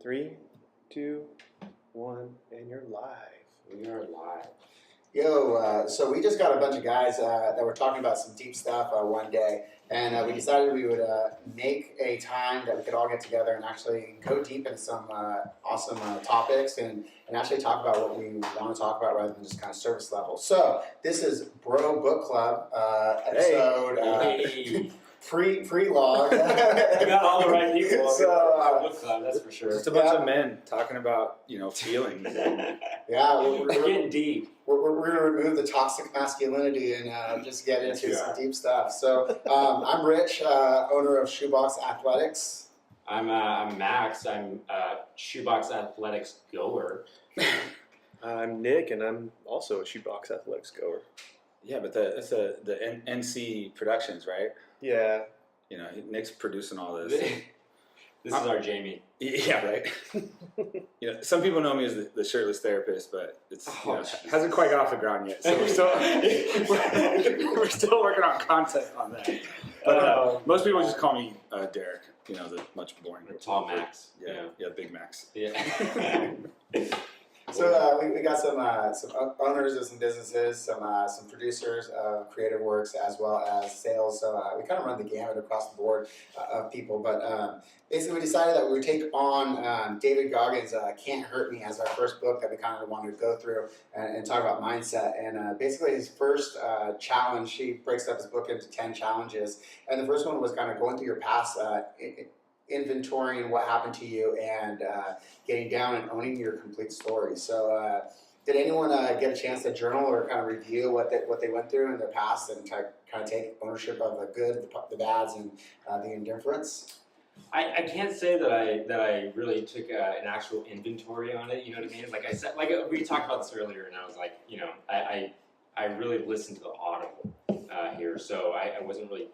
3, 2, 1, and you're live. We are live. Yo, so we just got a bunch of guys that were talking about some deep stuff one day, and we decided we would make a time that we could all get together and actually go deep into some awesome topics and actually talk about what we want to talk about rather than just kind of surface level. So this is Bro Book Club episode pre-log. We got all the right people. So, book club, that's for sure. Just a bunch of men talking about, feelings. Yeah, We're getting deep. We're going to remove the toxic masculinity and just get into some deep stuff. So I'm Rich, owner of Shoebox Athletics. I'm Max. I'm Shoebox Athletics goer. I'm Nick, and I'm also a Shoebox Athletics goer. Yeah, but that's the NC Productions, right? Yeah. Nick's producing all this. This is our Jamie. Yeah, right. Some people know me as the shirtless therapist, but it's hasn't quite got off the ground yet. So we're still working on content on that. But most people just call me Derek. The much boring. Or Tall Max. Yeah, Big Max. Yeah. So we got some owners of some businesses, some producers of creative works, as well as sales. So we kind of run the gamut across the board of people. But basically, we decided that we would take on David Goggins' "Can't Hurt Me" as our first book that we kind of wanted to go through and talk about mindset. And basically, his first challenge, he breaks up his book into 10 challenges. And the first one was kind of going through your past. Inventorying what happened to you and getting down and owning your complete story. So did anyone get a chance to journal or kind of review what they went through in their past and kind of take ownership of the good, the bads, and the indifference? I can't say that I really took an actual inventory on it. You know what I mean? Like I said, like we talked about this earlier, and I was like, I really listened to the audible here, so I wasn't really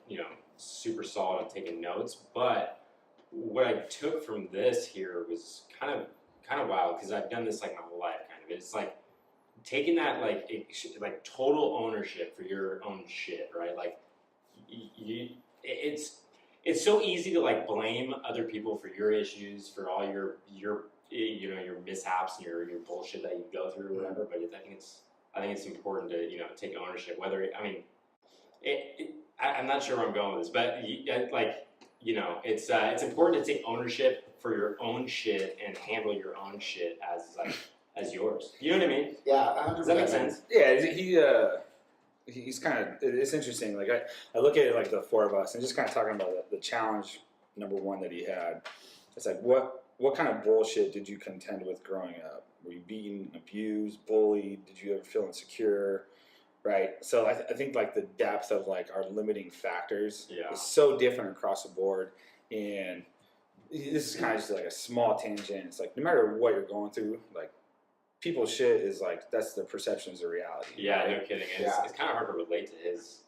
super solid on taking notes, but what I took from this here was kind of wild because I've done this like my whole life. Kind of, it's like taking that like total ownership for your own shit, right? Like it's so easy to like blame other people for your issues, for all your mishaps and your bullshit that you go through or whatever. But I think it's important to take ownership. Whether I'm not sure where I'm going with this, but it's important to take ownership for your own shit and handle your own shit as yours. You know what I mean? Yeah. Does that make sense? Yeah, he's kind of, it's interesting. Like I look at it like the four of us and just kind of talking about the challenge number one that he had. It's like, what kind of bullshit did you contend with growing up? Were you beaten, abused, bullied? Did you ever feel insecure? Right, so I think like the depth of like our limiting factors is so different across the board, and this is kind of just like a small tangent. It's like no matter what you're going through, like people's shit is like that's their perceptions of reality. Yeah, right? no kidding. It's kind of hard to relate to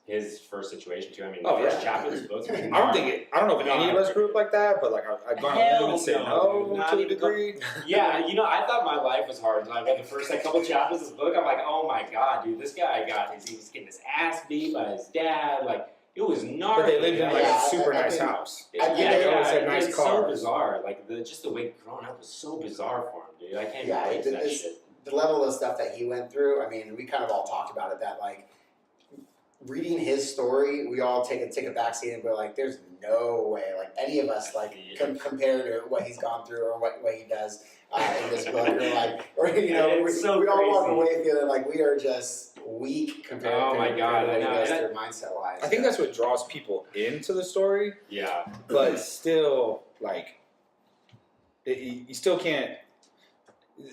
his first situation too. I mean, the first chapter of this book. I don't know if any of us grew up like that, but like I'd gone on and say no to a degree. Yeah, I thought my life was hard. Like in the first couple chapters of this book, I'm like, oh my god, dude, this guy he was getting his ass beat by his dad. Like it was gnarly. But they lived in like a super nice house. They always had nice it's cars. so bizarre. Like just the way growing up was so bizarre for him, dude. I can't even relate to that shit. The level of stuff that he went through, I mean, we kind of all talked about it, that like reading his story, we all take a backseat and go like, there's no way, like any of us like compared to what he's gone through or what he does in this book, we all walk away feeling like we are just weak compared to what he goes through mindset wise. I think that's what draws people into the story. Yeah. But still, like, you still can't.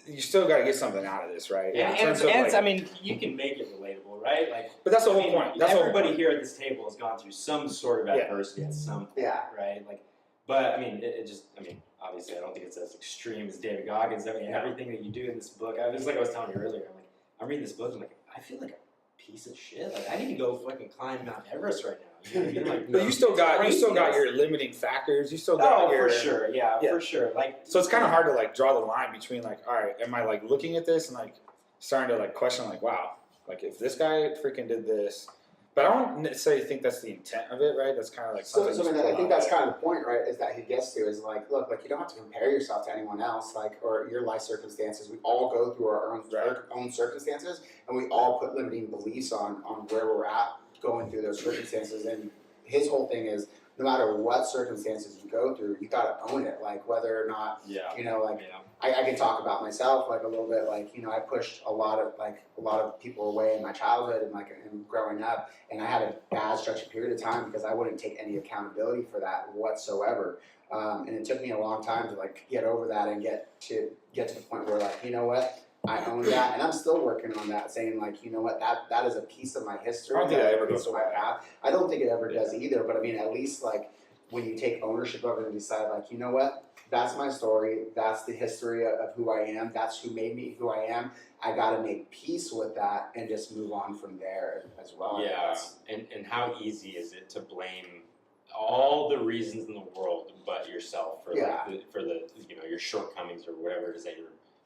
You still got to get something out of this, right? Yeah, and I mean, you can make it relatable, right? Like, but that's the whole point. Everybody here at this table has gone through some sort of adversity at some point, right? Like, but I mean, obviously, I don't think it's as extreme as David Goggins. I mean, everything that you do in this book, I was telling you earlier, I'm reading this book, and I feel like a piece of shit. Like, I need to go fucking climb Mount Everest right now. You know what I mean? Like, but you still got your limiting factors. You still got your for sure, for sure. Like, so it's kind of hard to like draw the line between like, all right, am I like looking at this and like starting to like question like, wow, like if this guy freaking did this, But I don't necessarily think that's the intent of it, right? That's kind of like So, something. so I, mean, I think that's kind of the point, right? Is that he gets to is like, look, like you don't have to compare yourself to anyone else, like or your life circumstances. We all go through our own circumstances, and we all put limiting beliefs on where we're at going through those circumstances. And his whole thing is, no matter what circumstances you go through, you got to own it. Like whether or not, you know, like I can talk about myself like a little bit. Like you know, I pushed a lot of people away in my childhood and like and growing up, and I had a bad stretch period of time because I wouldn't take any accountability for that whatsoever. And it took me a long time to like get over that and get to the point where like you know what. I own that, and I'm still working on that, saying like, you know what, that is a piece of my history. I don't think that ever goes goes my path. I don't think it ever does either. But I mean, at least like when you take ownership of it and decide like, you know what, that's my story. That's the history of who I am. That's who made me who I am. I got to make peace with that and just move on from there as well. Yeah, and how easy is it to blame all the reasons in the world but yourself for for the you know your shortcomings or whatever it is that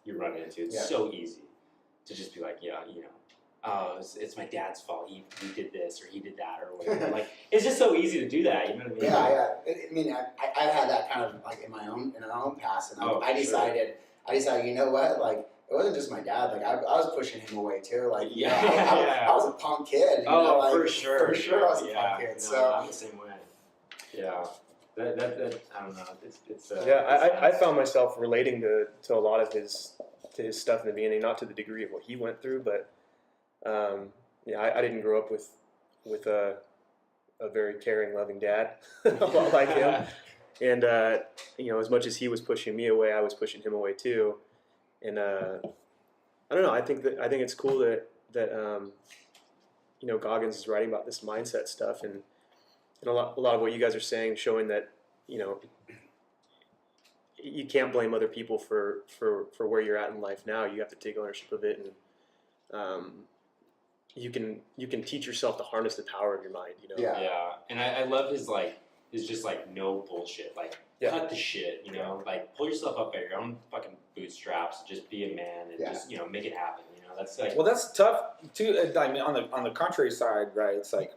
you run into. It's so easy to just be like, you know, oh, it's my dad's fault. He did this or he did that or whatever. Like, it's just so easy to do that. You know what I mean? Yeah. I mean, I've had that kind of like in our own past, and I decided, you know what, like it wasn't just my dad. Like I was pushing him away too. Like I was a punk kid. You know, like, for sure, I was a punk kid. No, so I'm the same way. Yeah. That I don't know. It's I found myself relating to a lot of his stuff in the beginning, not to the degree of what he went through, but I didn't grow up with a very caring, loving dad, a lot like him, and you know, as much as he was pushing me away, I was pushing him away too, and I don't know. I think it's cool that you know, Goggins is writing about this mindset stuff and a lot of what you guys are saying, showing that, you know, you can't blame other people for where you're at in life now. You have to take ownership of it, and you can teach yourself to harness the power of your mind. You know. Yeah. And I love his just like no bullshit. Like cut the shit. You know, like pull yourself up by your own fucking bootstraps. Just be a man and just you know make it happen. You know, that's like that's tough too. I mean, on the contrary side, right? It's like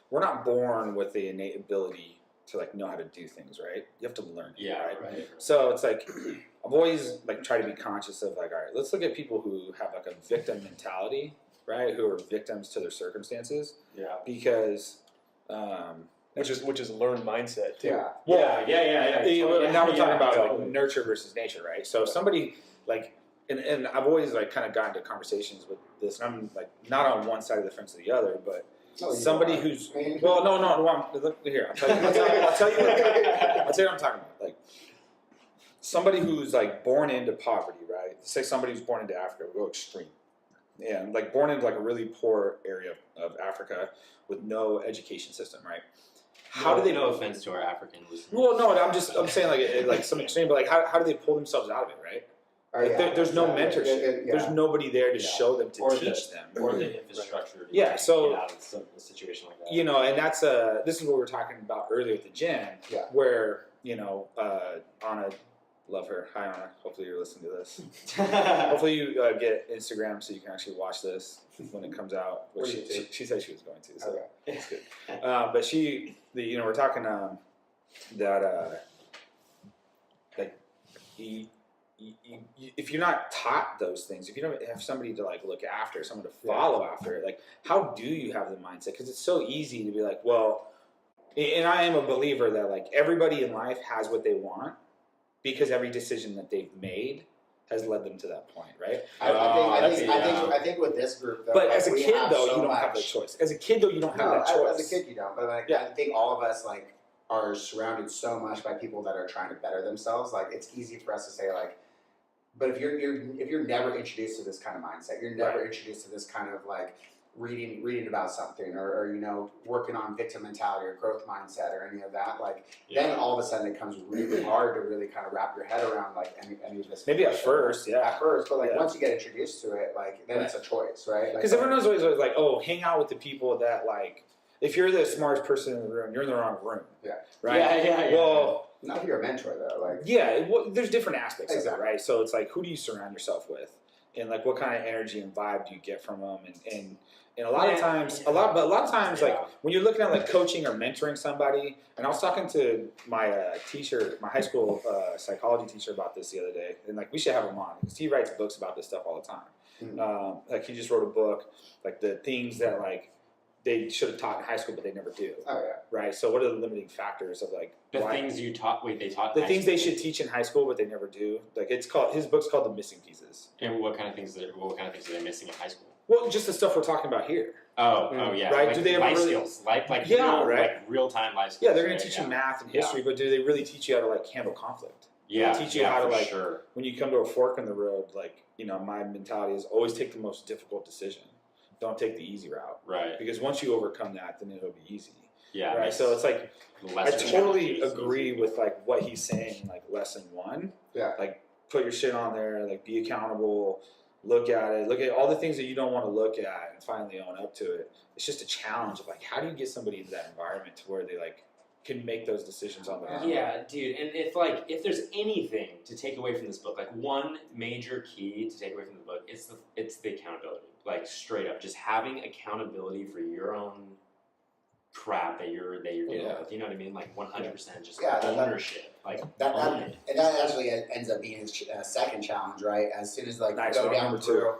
we're not born with the innate ability to like know how to do things, right? You have to learn it, right? So it's like I've always like tried to be conscious of like, all right, let's look at people who have like a victim mentality, right? Who are victims to their circumstances. Yeah. Because which is learned mindset too. Yeah. Well, yeah. Now we're talking about like nurture versus nature, right? So somebody like and I've always like kind of gotten into conversations with this, and I'm like not on one side of the fence or the other, but somebody who's look here. I'll tell you what I'm talking about. Like somebody who's like born into poverty, right? Say somebody who's born into Africa, we'll go extreme. Yeah, like born into like a really poor area of Africa with no education system, right? How do they? No offense to our African listeners. Well, no, I'm saying like some extreme, but like how do they pull themselves out of it, right? Like there's no mentorship. There's nobody there to show them, to teach them, or the infrastructure. To so get out of a situation like that. You know, and that's this is what we were talking about earlier at the gym, where you know, Anna, love her. Hi, Anna. Hopefully you're listening to this. Hopefully you get Instagram so you can actually watch this when it comes out. Which she said she was going to, so it's good. But you know, we're talking that like if you're not taught those things, if you don't have somebody to like look after, someone to follow after, like how do you have the mindset? Because it's so easy to be like, well, and I am a believer that like everybody in life has what they want because every decision that they've made has led them to that point, right? I think with this group, though, but as a kid, though, you don't have the choice. As a kid, though, you don't have that choice. As a kid, you don't. But like, I think all of us like are surrounded so much by people that are trying to better themselves. Like, it's easy for us to say like, but if you're never introduced to this kind of mindset, you're never introduced to this kind of like reading about something or you know working on victim mentality or growth mindset or any of that, like then all of a sudden it becomes really hard to really kind of wrap your head around like any of this. Maybe at first, but like once you get introduced to it, like then it's a choice, right? Because everyone's always like, oh, hang out with the people that like. If you're the smartest person in the room, you're in the wrong room. Yeah. Right? Yeah. Well, not if you're a mentor, though. Like. Yeah, there's different aspects of it, right? So it's like, who do you surround yourself with? And like, what kind of energy and vibe do you get from them? And And a lot of times, like when you're looking at like coaching or mentoring somebody, and I was talking to my teacher, my high school psychology teacher about this the other day, and like we should have him on because he writes books about this stuff all the time. Like he just wrote a book, like the things that like they should have taught in high school but they never do. Oh yeah. Right. So what are the limiting factors of like things you taught? Wait, they taught the in things high they school? should teach in high school but they never do. Like his book's called The Missing Pieces. And what kind of things? What kind of things are they missing in high school? Well, just the stuff we're talking about here. Oh yeah. Right? Like Do they ever life really- skills? Like Yeah, right. Like real time life skills. Yeah, they're going right? to teach you math and history, but do they really teach you how to like handle conflict? Yeah. They teach you yeah, how to for like sure. when you come to a fork in the road. Like my mentality is always take the most difficult decision. Don't take the easy route Right. because once you overcome that, then it'll be easy. Yeah. Right. So it's like I lesser totally challenges, agree with like what he's saying. Like lesson 1. Yeah. Like put your shit on there. Like be accountable. Look at it. Look at all the things that you don't want to look at and finally own up to it. It's just a challenge of like how do you get somebody into that environment to where they like can make those decisions on their own. Yeah, dude. And if there's anything to take away from this book, like one major key to take away from the book, it's the accountability. Like straight up, just having accountability for your own crap that you're dealing with. You know what I mean? Like 100% just ownership. Like own it. And that actually ends up being his second challenge, right? As soon as like Nice, go well, down number through,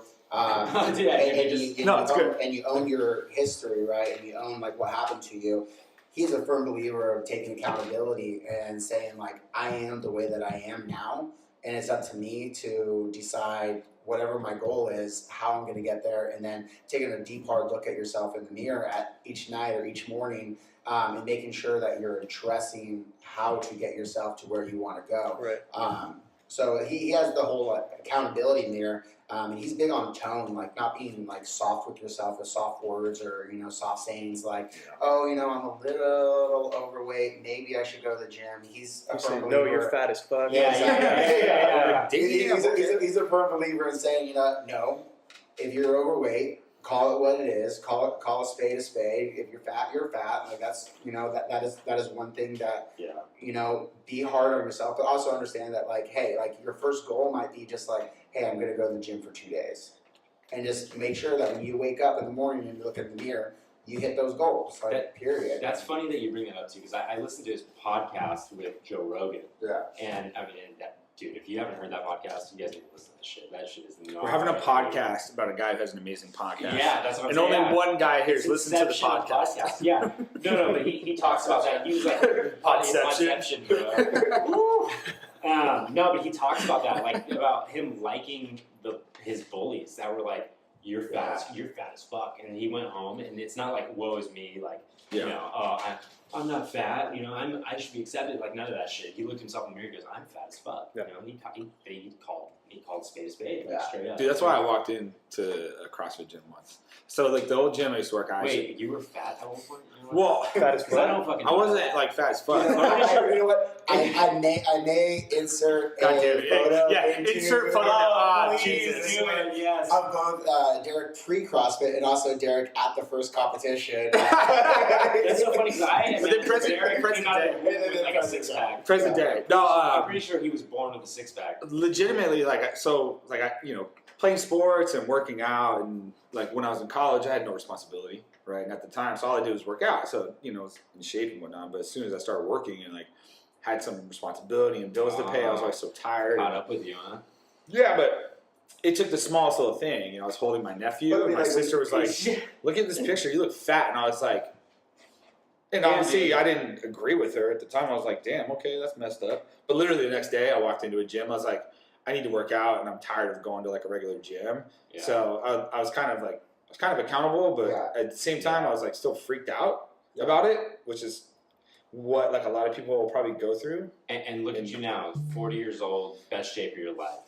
and you own your history, right? And you own like what happened to you. He's a firm believer of taking accountability and saying like, I am the way that I am now, and it's up to me to decide whatever my goal is, how I'm going to get there, and then taking a deep, hard look at yourself in the mirror at each night or each morning, and making sure that you're addressing how to get yourself to where you want to go. Right. So he has the whole accountability mirror, and he's big on tone, like not being like soft with yourself with soft words or soft sayings like, oh, I'm a little overweight, maybe I should go to the gym. He's a firm believer. No, you're fat as fuck. Yeah. He's a firm believer in saying, no, if you're overweight, call it what it is. Call a spade a spade. If you're fat, you're fat. Like that's that is one thing that be hard on yourself, but also understand that like, hey, like your first goal might be just like, hey, I'm gonna go to the gym for 2 days, and just make sure that when you wake up in the morning and you look in the mirror, you hit those goals. Like period. That's funny that you bring that up too, because I listened to his podcast with Joe Rogan. Yeah. And I mean, dude, if you haven't heard that podcast, you guys need to listen to this shit. That shit is not. We're having a podcast about a guy who has an amazing podcast. Yeah, that's what I'm and saying. only one guy here It's is listening to the Inception of podcast. Yeah. No, but he talks about that. He was like, Podception, bro. No, but he talks about that, like about him liking his bullies that were like, you're fat as fuck. And he went home, and it's not like, woe is me, like, I'm not fat, I should be accepted, like none of that shit. He looked himself in the mirror and goes, I'm fat as fuck. Yeah. He called spade a spade, like, straight up. Dude, that's why I walked into a CrossFit gym once. So like the old gym I used to work at. Wait, you were fat at one point? Well, Fat as I fuck. don't fucking I know wasn't that. like fat as fuck. You know what? I may insert God damn a it. photo. Yeah, into insert photo. Oh, Please Jesus. do it, yes. of both Derek pre-CrossFit and also Derek at the first competition. That's so funny because I But then present Derek day. with like a six pack. Present day. No, I'm pretty sure he was born with a six pack. legitimately, playing sports and working out, and like when I was in college, I had no responsibility, right? And at the time, so all I did was work out. So I was in shape and whatnot. But as soon as I started working and like had some responsibility and bills to pay, I was always so tired. Caught up with you, huh? Yeah, but it took the smallest little thing. I was holding my nephew, But I and mean, my like, sister was like, "Look at this picture. You look fat." And I was like, and obviously I didn't agree with her at the time. I was like, "Damn, okay, that's messed up." But literally the next day, I walked into a gym. I was like, "I need to work out, and I'm tired of going to like a regular gym." Yeah. So I was kind of accountable, but at the same time, I was like still freaked out about it, which is what like a lot of people will probably go through. And look at you now, 40 years old, best shape of your life.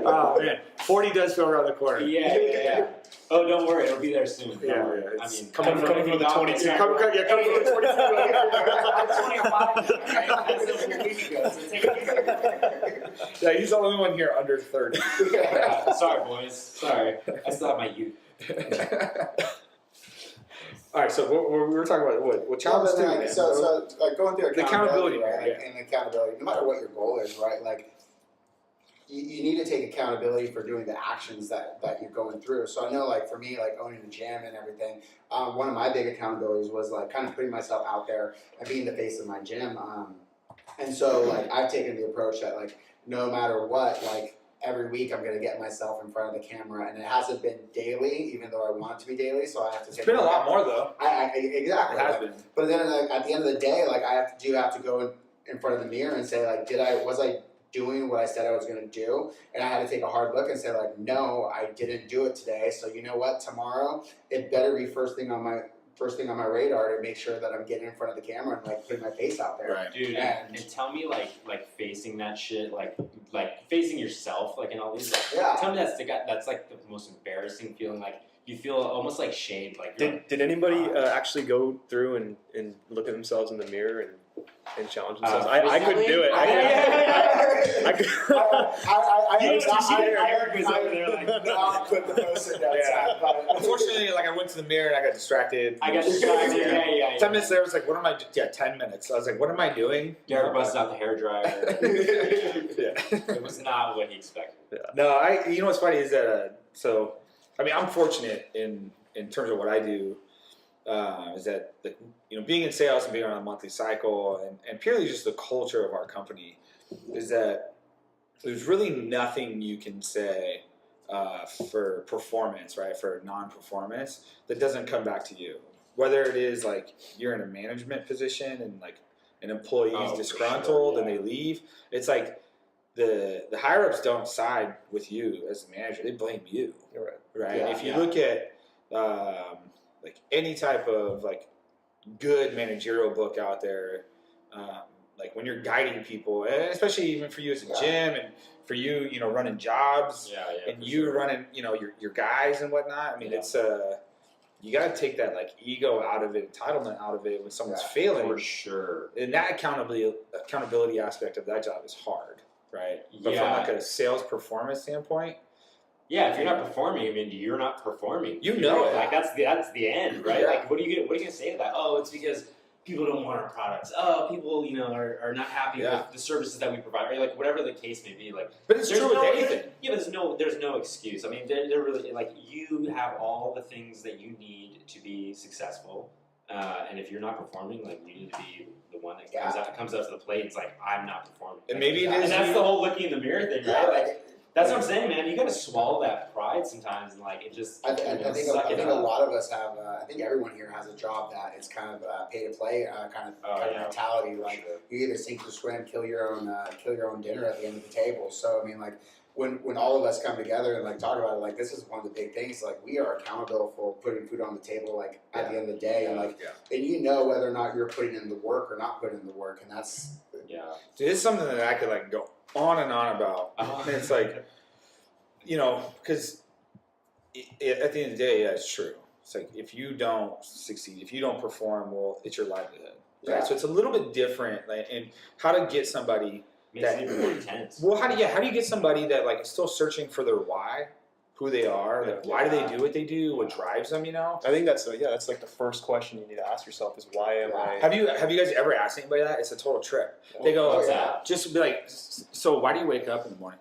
Oh man, 40 does feel around the corner. Yeah. Oh, don't worry, it'll be there soon. Don't Yeah, worry. yeah, I it's mean, coming from the 22. Coming from the 22. I'm 25. Right? That's a week ago, so take it easy. Yeah, he's the only one here under 30. Sorry, boys. Sorry. I still have my youth. All right, so we were talking about what challenges do, man. So like going through The accountability, right? yeah. Like, and accountability, no matter what your goal is, right? Like, you need to take accountability for doing the actions that you're going through. So I know, like for me, like owning the gym and everything, one of my big accountabilities was like kind of putting myself out there and being the face of my gym. And so like I've taken the approach that like no matter what, like every week I'm going to get myself in front of the camera, and it hasn't been daily, even though I want it to be daily. So I have to. It's been a lot more though. Exactly. It has been. But then like, at the end of the day, like I have to go in front of the mirror and say like, was I doing what I said I was going to do? And I had to take a hard look and say like, no, I didn't do it today. So you know what? Tomorrow it better be first thing on my radar to make sure that I'm getting in front of the camera and like putting my face out there. Right. Dude, and tell me like facing that shit, like facing yourself, like in all these. Like, Yeah. Tell me that's like the most embarrassing feeling. Like you feel almost like shamed. Like Did anybody actually go through and look at themselves in the mirror and challenge themselves? I couldn't do it. I put the post-it notes out. But Unfortunately, like I went to the mirror and I got distracted. I got distracted. Yeah. 10 minutes there, I was like, what am I doing? Yeah, 10 minutes. I was like, what am I doing? Derek busted out the hairdryer. Yeah. It was not what he expected. No, you know what's funny is that, so, I mean, I'm fortunate in terms of what I do, is that, being in sales and being on a monthly cycle and purely just the culture of our company is that there's really nothing you can say for performance, right, for non-performance that doesn't come back to you. Whether it is like you're in a management position and like an employee is disgruntled and they leave, it's like the higher ups don't side with you as the manager; they blame you, right? Yeah, If you look at like any type of like good managerial book out there, like when you're guiding people, and especially even for you as a gym and for you, running jobs and you running, your guys and whatnot. I mean, it's you got to take that like ego out of it, entitlement out of it when someone's failing. For sure. And that accountability aspect of that job is hard, right? But from like a sales performance standpoint, yeah, if you're not performing, I mean, you're not performing. You know it. Like that's the end, right? Yeah. Like what are you gonna say to that? Oh, it's because people don't want our products. Oh, people, are not happy with the services that we provide, or like whatever the case may be. Like, but it's true with anything. Yeah, but there's no excuse. I mean, they're really like you have all the things that you need to be successful, and if you're not performing, like you need to be the one that comes up to the plate. It's like I'm not performing, and maybe it is. And that's the whole looking in the mirror thing, right? Like. That's what I'm saying, man. You got to swallow that pride sometimes, and like it just. I think a lot of us have. I think everyone here has a job that it's kind of pay to play kind of mentality. Like you either sink or swim, kill your own dinner at the end of the table. So I mean, like when all of us come together and like talk about it, like this is one of the big things. Like we are accountable for putting food on the table. Like at the end of the day, and like and whether or not you're putting in the work or not putting in the work, and that's Dude, it's something that I could like go on and on about. And it's like, because at the end of the day, it's true. It's like if you don't succeed, if you don't perform, well, it's your livelihood. Right? Yeah. So it's a little bit different, like, and how to get somebody makes it even more intense. Well, how do you get somebody that like is still searching for their why, who they are, like why do they do what they do, what drives them? I think that's like the first question you need to ask yourself is why am I? Have you guys ever asked anybody that? It's a total trip. They go, just be like, so why do you wake up in the morning?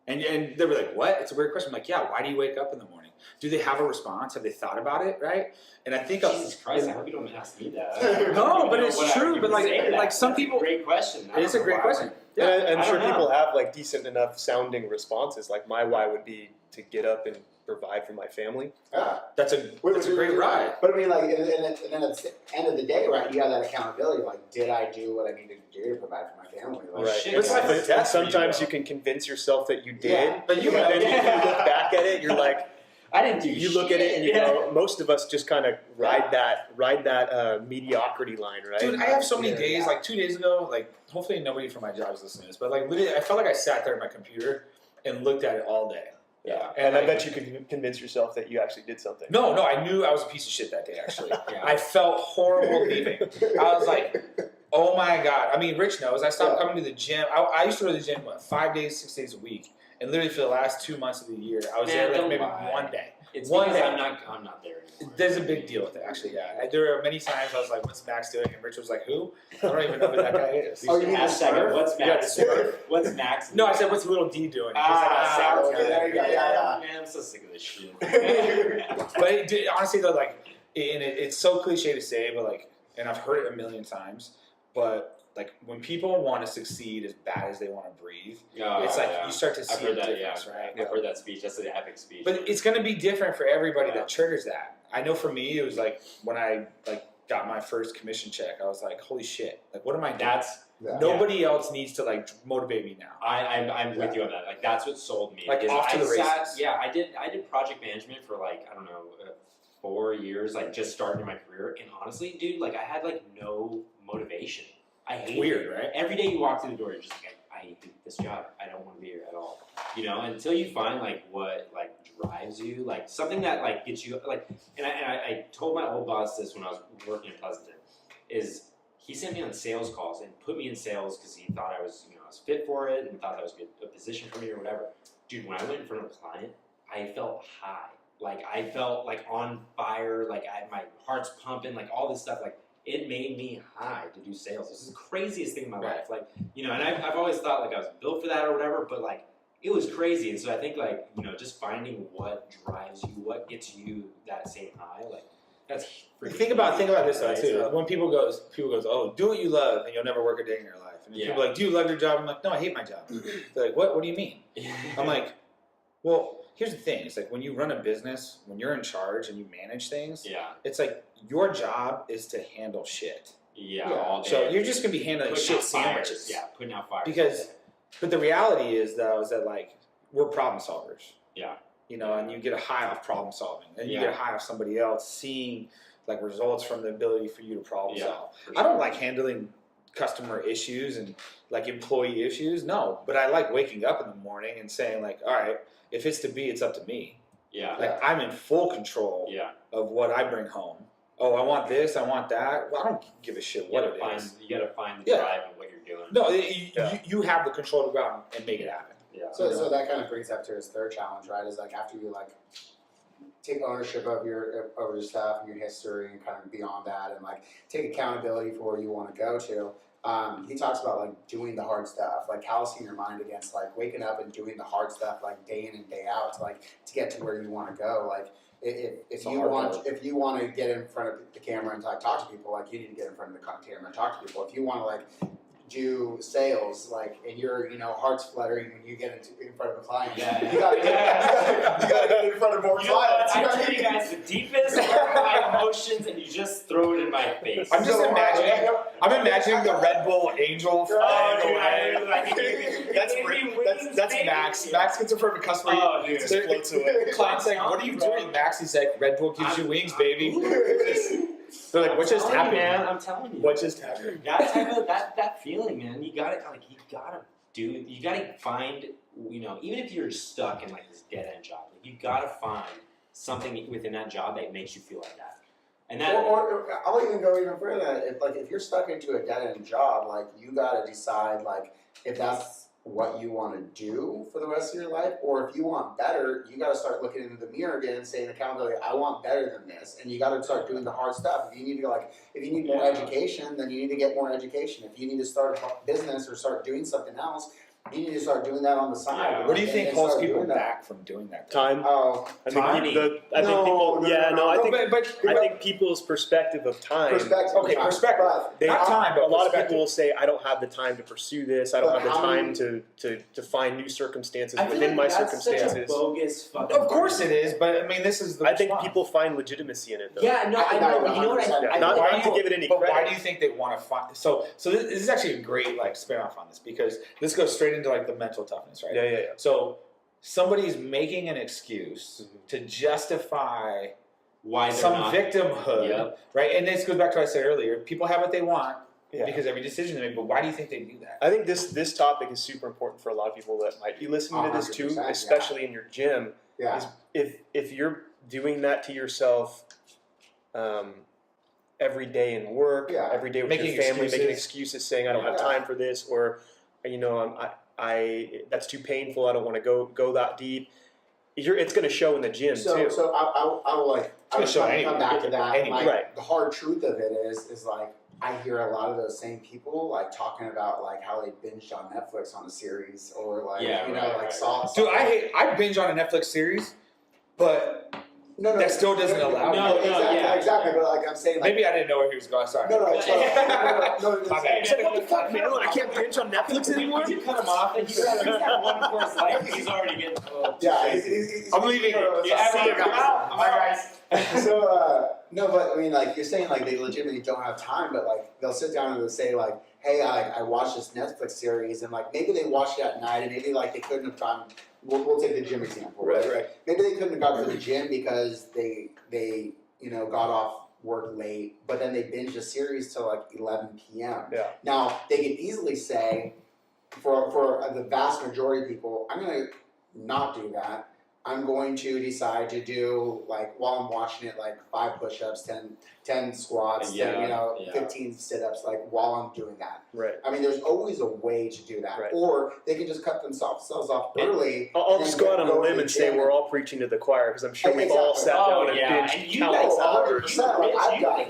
And they were like, what? It's a weird question. I'm like, yeah, why do you wake up in the morning? Do they have a response? Have they thought about it? Right? And I think Jesus Christ, I hope you don't ask me that. No, but it's true. But like some people, great question. It's a great question. Yeah, and I'm sure people have like decent enough sounding responses. Like my why would be to get up and provide for my family. That's a great ride. But I mean, like, and then at the end of the day, right? You have that accountability. Like, did I do what I needed to do to provide for my family? Like, right. But sometimes you can convince yourself that you did, but you then you look back at it, you're like, I didn't do. You look at it and you go. Most of us just kind of ride that mediocrity line, right? Dude, I have so many days. Like 2 days ago, like hopefully nobody from my job is listening to this, but like literally, I felt like I sat there at my computer and looked at it all day. Yeah, and I bet you could convince yourself that you actually did something. No, I knew I was a piece of shit that day, actually. I felt horrible leaving. I was like, oh my God. I mean, Rich knows. I stopped coming to the gym. I used to go to the gym, 5 days, 6 days a week. And literally for the last 2 months of the year, I was Man, there like don't maybe lie. one day. It's One because day. I'm not there anymore. There's a big deal with it, actually. Yeah, there are many times I was like, "What's Max doing?" And Rich was like, "Who? I don't even know who that guy is." Oh, you mean the Hashtag Smurf? what's Max? What's Max? No, I said, "What's Little D doing?" He's like, sounds okay. good. There you go. Yeah. Man, I'm so sick of this shit. But honestly, though, like, and it's so cliche to say, but like, and I've heard it a million times, but like when people want to succeed as bad as they want to breathe, it's like you start to I've see heard a that, difference, right? I've heard that speech. That's an epic speech. But it's going to be different for everybody that triggers that. I know for me, it was like when I like got my first commission check, I was like, "Holy shit! Like, what am I doing?" Nobody else needs to like motivate me now. I'm with you on that. Like that's what sold me. Like because off to the races. I did project management for like I don't know 4 years, like just starting my career. And honestly, dude, like I had like no motivation. I hate Weird, it. right? Every day you walk through the door, you're just like, I hate this job. I don't want to be here at all. You know, until you find like what like drives you, like something that like gets you like. And I told my old boss this when I was working in Pleasanton, is he sent me on sales calls and put me in sales because he thought I was I was fit for it and thought that was a position for me or whatever. Dude, when I went in front of a client, I felt high. Like I felt like on fire. Like my heart's pumping. Like all this stuff. Like. It made me high to do sales. This is the craziest thing in my life. Like, and I've always thought like I was built for that or whatever, but like it was crazy. And so I think like, just finding what drives you, what gets you that same high, like that's Think about this though right? too. So, When people goes, "Oh, do what you love, and you'll never work a day in your life." And people are like, "Do you love your job?" I'm like, "No, I hate my job." They're like, "What? What do you mean?" I'm like, "Well, here's the thing. It's like when you run a business, when you're in charge and you manage things, it's like your job is to handle shit. All day. So you're just gonna be handling Putting shit out fires. sandwiches. Yeah, putting out fires. But the reality is though is that like we're problem solvers. Yeah. And you get a high off problem solving, and you get a high off somebody else seeing like results from the ability for you to problem solve. I don't like handling customer issues and like employee issues. No, but I like waking up in the morning and saying like, all right, if it's to be, it's up to me. Like I'm in full control of what I bring home. Oh, I want this, I want that. Well, I don't give a shit what it is. You gotta find the drive in what you're doing. No, you have the control to go out and make it happen. So that kind of brings up to his third challenge, right? Is like after you like take ownership of your stuff and your history and kind of beyond that, and like take accountability for where you want to go to. He talks about like doing the hard stuff, like callousing your mind against like waking up and doing the hard stuff like day in and day out to get to where you want to go. Like if you want to get in front of the camera and talk to people, like you need to get in front of the camera and talk to people. If you want to like do sales, like, and your heart's fluttering when you get in front of a client. You gotta get in front of more clients. I tell you guys the deepest of my emotions, and you just throw it in my face. I'm just imagining. I'm imagining the Red Bull Angel flying away. That's Max. Max gets in front of a customer. Oh, dude. Just floats away. Client's like, "What are you doing?" Max is like, "Red Bull gives you wings, baby." They're like, "What just happened, man? I'm telling you. What just happened?" That type of that feeling, man. You gotta find, even if you're stuck in like this dead end job, like, you gotta find something within that job that makes you feel like that. And that, or I'll even go even further. If you're stuck into a dead end job, like you gotta decide like if that's what you want to do for the rest of your life, or if you want better, you got to start looking into the mirror again and saying accountability. I want better than this, and you got to start doing the hard stuff. If you need more education, then you need to get more education. If you need to start a business or start doing something else, you need to start doing that on the side. What do you think holds people back from doing that? Time. Oh, I think people's perspective of time. Perspective. Not time, but a lot of people will say, "I don't have the time to pursue this. I don't have the time to find new circumstances within my circumstances." Such a bogus fucking. Of course it is, but I mean, this is the. I think people find legitimacy in it, though. Yeah, no, I know. But you know what? Not to give it any credit. But why do you think they want to find? So this is actually a great like spin off on this, because this goes straight into like the mental toughness, right? Yeah. So somebody's making an excuse to justify why some victimhood, right? And this goes back to what I said earlier. People have what they want because every decision they make, but why do you think they do that? I think this topic is super important for a lot of people that might be listening to this too, especially in your gym. Yeah. Is if you're doing that to yourself every day in work, every day with your family, making excuses saying, "I don't have time for this," or that's too painful. I don't want to go that deep. It's going to show in the gym too. So I will like I would come back to that. Anyway. Like, Right. The hard truth of it is like I hear a lot of those same people like talking about like how they binged on Netflix on a series or like Dude, I binge on a Netflix series, but that still doesn't allow me. Exactly. But like I'm saying, like, Maybe I didn't know where he was going. Sorry. no. My bad. He's like, what the fuck, man? I can't binge on Netflix anymore. You cut him off, and he's got one course life. He's already getting. he's I'm leaving. See you out. All right, guys. So no, but I mean, like you're saying, like they legitimately don't have time, but like they'll sit down and they'll say, like, hey, I watched this Netflix series, and like maybe they watched it at night, and maybe like they couldn't have gone. We'll take the gym example, right? Maybe they couldn't have gone to the gym because they got off work late, but then they binged a series till like 11 p.m. Yeah. Now they could easily say, for the vast majority of people, I'm gonna not do that. I'm going to decide to do, like, while I'm watching it, like 5 push-ups, 10 squats, 15 sit-ups, like while I'm doing that. Right. I mean, there's always a way to do that. Right. Or they can just cut themselves off early. I'll just go out on a limb and say we're all preaching to the choir because I'm sure we've all sat down and binged countless hours.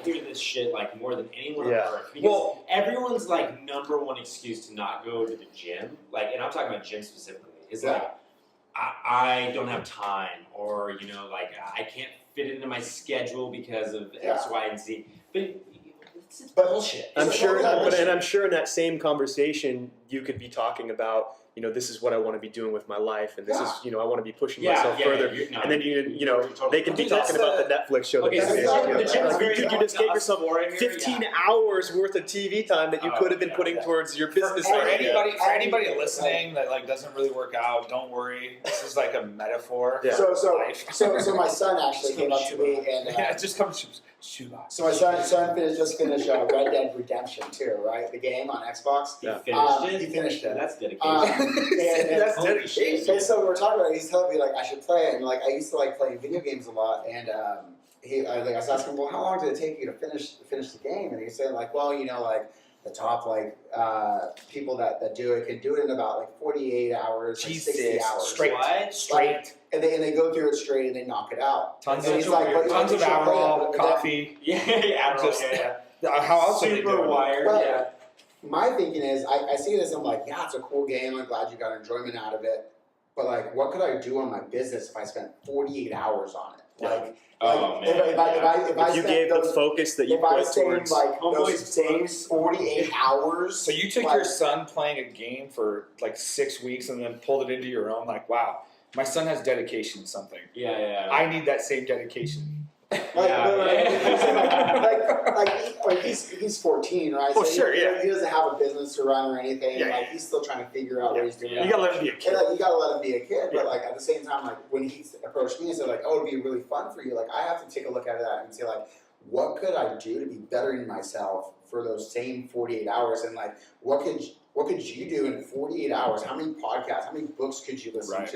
You hear this shit like more than anyone on earth. Because everyone's like number one excuse to not go to the gym, like, and I'm talking about gym specifically, is like, I don't have time, or like I can't fit it into my schedule because of X, Y, and Z. But it's bullshit. I'm sure in that same conversation, you could be talking about, this is what I want to be doing with my life, and this is, I want to be pushing myself further. And then they can be talking about the Netflix show. Okay, you just gave yourself 15 hours worth of TV time that you could have been putting towards your business. For anybody listening that like doesn't really work out, don't worry. This is like a metaphor. Yeah. So my son actually came up to me and it just comes shoebox. So my son just finished Red Dead Redemption 2, right? The game on Xbox. He finished it. That's dedication. That's dedication. And so we're talking about it, he's telling me like I should play it, and like I used to like playing video games a lot, and I was asking him, well, how long did it take you to finish the game? And he was saying like, well, like the top like people that do it can do it in about like 48 hours, like 60 hours. Straight. And they go through it straight and they knock it out. Tons of Adderall, coffee. How else super wired. My thinking is, I see this, I'm like, yeah, it's a cool game, I'm glad you got enjoyment out of it, but like, what could I do on my business if I spent 48 hours on it? If you gave the focus that you put towards those same 48 hours. So you took your son playing a game for like 6 weeks and then pulled it into your own, like, wow, my son has dedication to something. I need that same dedication. He's 14, right? Oh, so sure, he doesn't have a business to run or anything. Yeah. Like he's still trying to figure out what he's doing. You gotta let him be a kid. You gotta let him be a kid, but like at the same time, like when he approached me and said like, "Oh, it'd be really fun for you," like I have to take a look at that and say like, what could I do to be bettering myself for those same 48 hours, and like what could you do in 48 hours? How many podcasts? How many books could you listen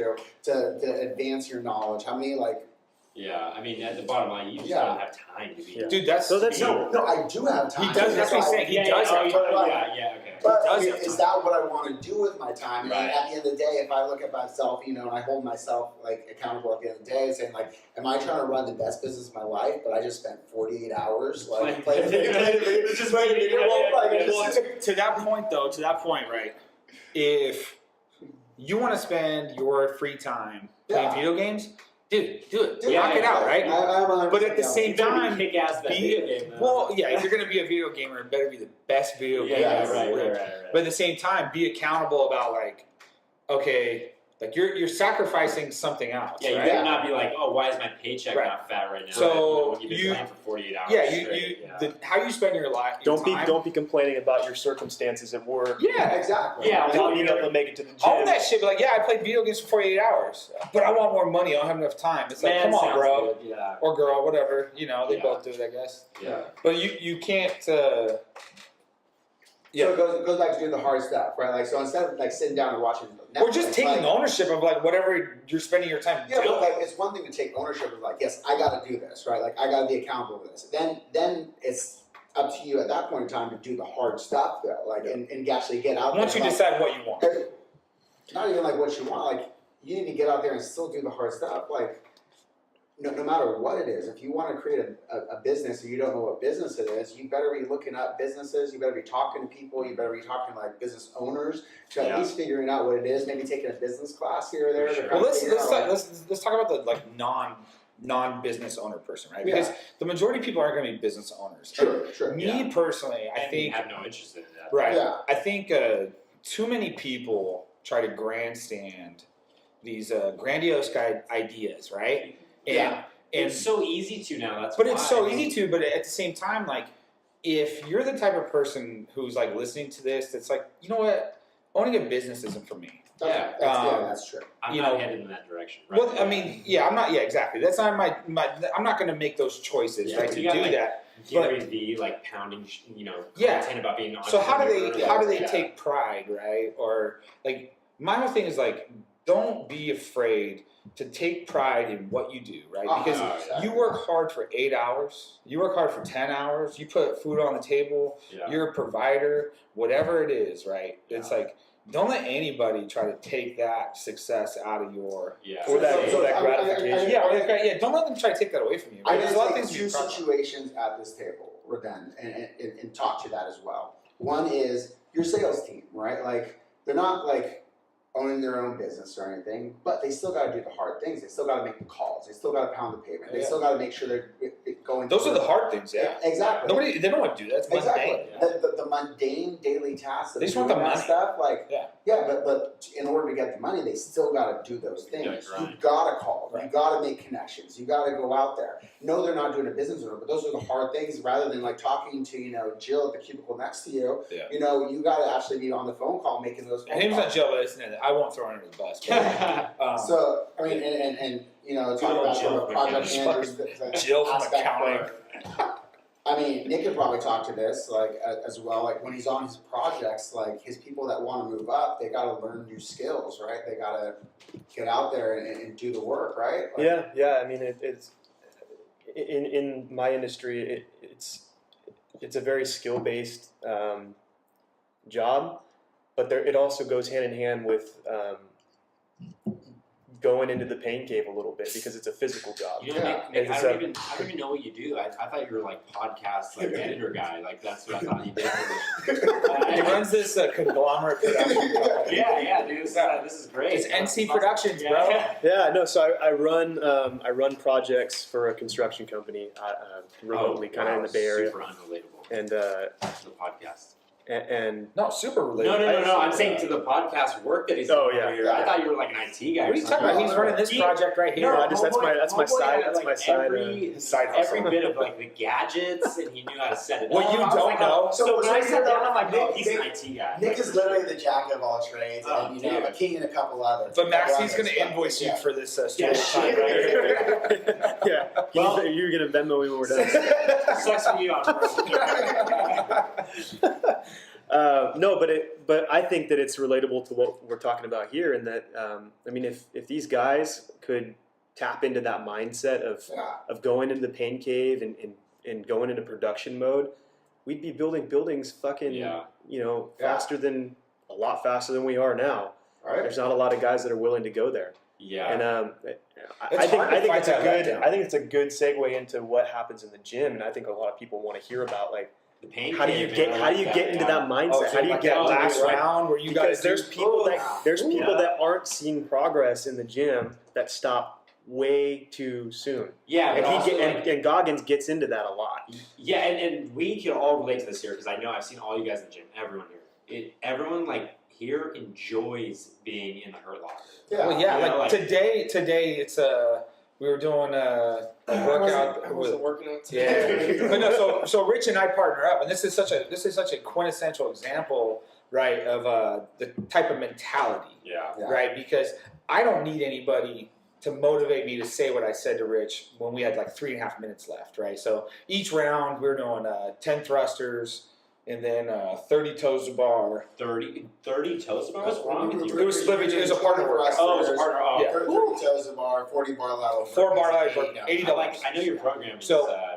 to advance your knowledge? How many like? Yeah, I mean, at the bottom line, you just don't have time to be. Yeah. Dude, that's no, I do have time. He does. That's what he's saying. He does have time. Okay. But is that what I want to do with my time? And at the end of the day, if I look at myself, and I hold myself like accountable at the end of the day, saying like, am I trying to run the best business of my life? But I just spent 48 hours like playing video games. Just playing video games. To that point, right? If you want to spend your free time playing video games. Dude, do it. Knock it out, right? But at the same time, if you're gonna be a video gamer, it better be the best video game ever. Right. But at the same time, be accountable about like, okay, like you're sacrificing something else. Yeah, you right? better not be like, oh, why is my paycheck not fat right now? So you've been playing for 48 hours. How you spend your life. Don't be complaining about your circumstances at work. Yeah, exactly. Yeah, not being able to make it to the gym. All that shit, be like, I played video games for 48 hours, but I want more money. I don't have enough time. It's like, come on, bro, or girl, whatever. They both do it, I guess. Yeah. But you can't. So it goes back to doing the hard stuff, right? Like, so instead of like sitting down and watching Netflix, or just taking ownership of like whatever you're spending your time doing. But like it's one thing to take ownership of like, yes, I got to do this, right? Like I got to be accountable for this. Then it's up to you at that point in time to do the hard stuff, though, like and actually get out. Once you decide what you want. not even like what you want. Like you need to get out there and still do the hard stuff. Like no matter what it is, if you want to create a business and you don't know what business it is, you better be looking up businesses. You better be talking to people. You better be talking to like business owners to at least figuring out what it is. Maybe taking a business class here or there. Sure. Well, let's talk about the like non-business owner person, right? Because the majority of people aren't going to be business owners. Sure. Me personally, I think have no interest in that. right. Yeah. I think too many people try to grandstand these grandiose ideas, right? And it's so easy to now. That's but why. it's so easy to. But at the same time, like if you're the type of person who's like listening to this, that's like, you know what, owning a business isn't for me. That's true. I'm you not know, headed in that direction. Right? Well, I mean, yeah, I'm not. Yeah, exactly. That's not my. I'm not going to make those choices, right? To You got, do like, that. Gary V, like pounding, content about being an So how do they entrepreneur. take pride, right? Or like my whole thing is like, don't be afraid to take pride in what you do, right? Because exactly. you work hard for 8 hours, you work hard for 10 hours, you put food on the table, you're a provider, whatever it is, right? It's like, don't let anybody try to take that success out of your or that gratification. Don't let them try to take that away from you. I There's just a lot of think things two to be proud of. situations at this table, Raden, and talk to that as well. One is your sales team, right? Like they're not like owning their own business or anything, but they still got to do the hard things. They still got to make the calls. They still got to pound the pavement. They still got to make sure they're going. Those are the hard things, yeah. Exactly. They don't want to do that. It's mundane. Exactly. The mundane daily tasks. They just want the money. Stuff like Yeah. but in order to get the money, they still got to do those things. Yeah, You got to call. Right. You got to make connections. You got to go out there. No, they're not doing a business owner, but those are the hard things. Rather than like talking to Jill at the cubicle next to you, you got to actually be on the phone call making those. And name's not Jill, but it's, I won't throw her under the bus. But, So I mean, and talking about from a project manager's Jill from aspect accounting. I mean, Nick could probably talk to this as well. Like when he's on his projects, like his people that want to move up, they got to learn new skills, right? They got to get out there and do the work, right? Like, I mean, it's in my industry, it's a very skill based job, but it also goes hand in hand with going into the pain cave a little bit because it's a physical job. Nick, I don't even know what you do. I thought you were like podcast editor guy. Like that's what I thought you did. he runs this conglomerate production company. Yeah, dude. This is great. It's NC Productions, bro. So I run projects for a construction company remotely, kind of in the Bay Area. Super unrelatable. And the podcast. And no, super related. No. I'm saying to the podcast work that he's doing over here. I thought you were like an IT guy. What are you talking about? He's running this project right here. That's my side. That's my side. Every bit of like the gadgets, and he knew how to set it up. What you don't know. So when I sat down, I'm like, oh, he's an IT guy. Nick is literally the jack of all trades, and a king and a couple others. But Max, he's going to invoice you for this story time, right? Well, you're going to Venmo me when we're done. Sucks for you, no, but I think that it's relatable to what we're talking about here, and that I mean, if these guys could tap into that mindset of going into the pain cave and going into production mode, we'd be building buildings a lot faster than we are now. Right. There's not a lot of guys that are willing to go there. Yeah. And I think it's a good segue into what happens in the gym, and I think a lot of people want to hear about like. How do you get into that mindset? How do you get last round where you guys? There's people that aren't seeing progress in the gym that stop way too soon. Yeah, and Goggins gets into that a lot. Yeah, and we can all relate to this here because I know I've seen all you guys in the gym. Everyone here, everyone like here enjoys being in the hurt locker. Yeah, well, today it's we were doing a workout. I wasn't working out today. Yeah, but no. So Rich and I partner up, and this is such a quintessential example, right, of the type of mentality. Yeah. Right, because I don't need anybody to motivate me to say what I said to Rich when we had like 3.5 minutes left, right? So each round we're doing 10 thrusters. And then 30 toes to bar. 30 toes to bar? What's wrong with you? It was a partner workout. Oh, it was a partner. Oh, yeah. 30 toes to bar, 40 bar lateral. 4 bar lateral, $80. I know your program is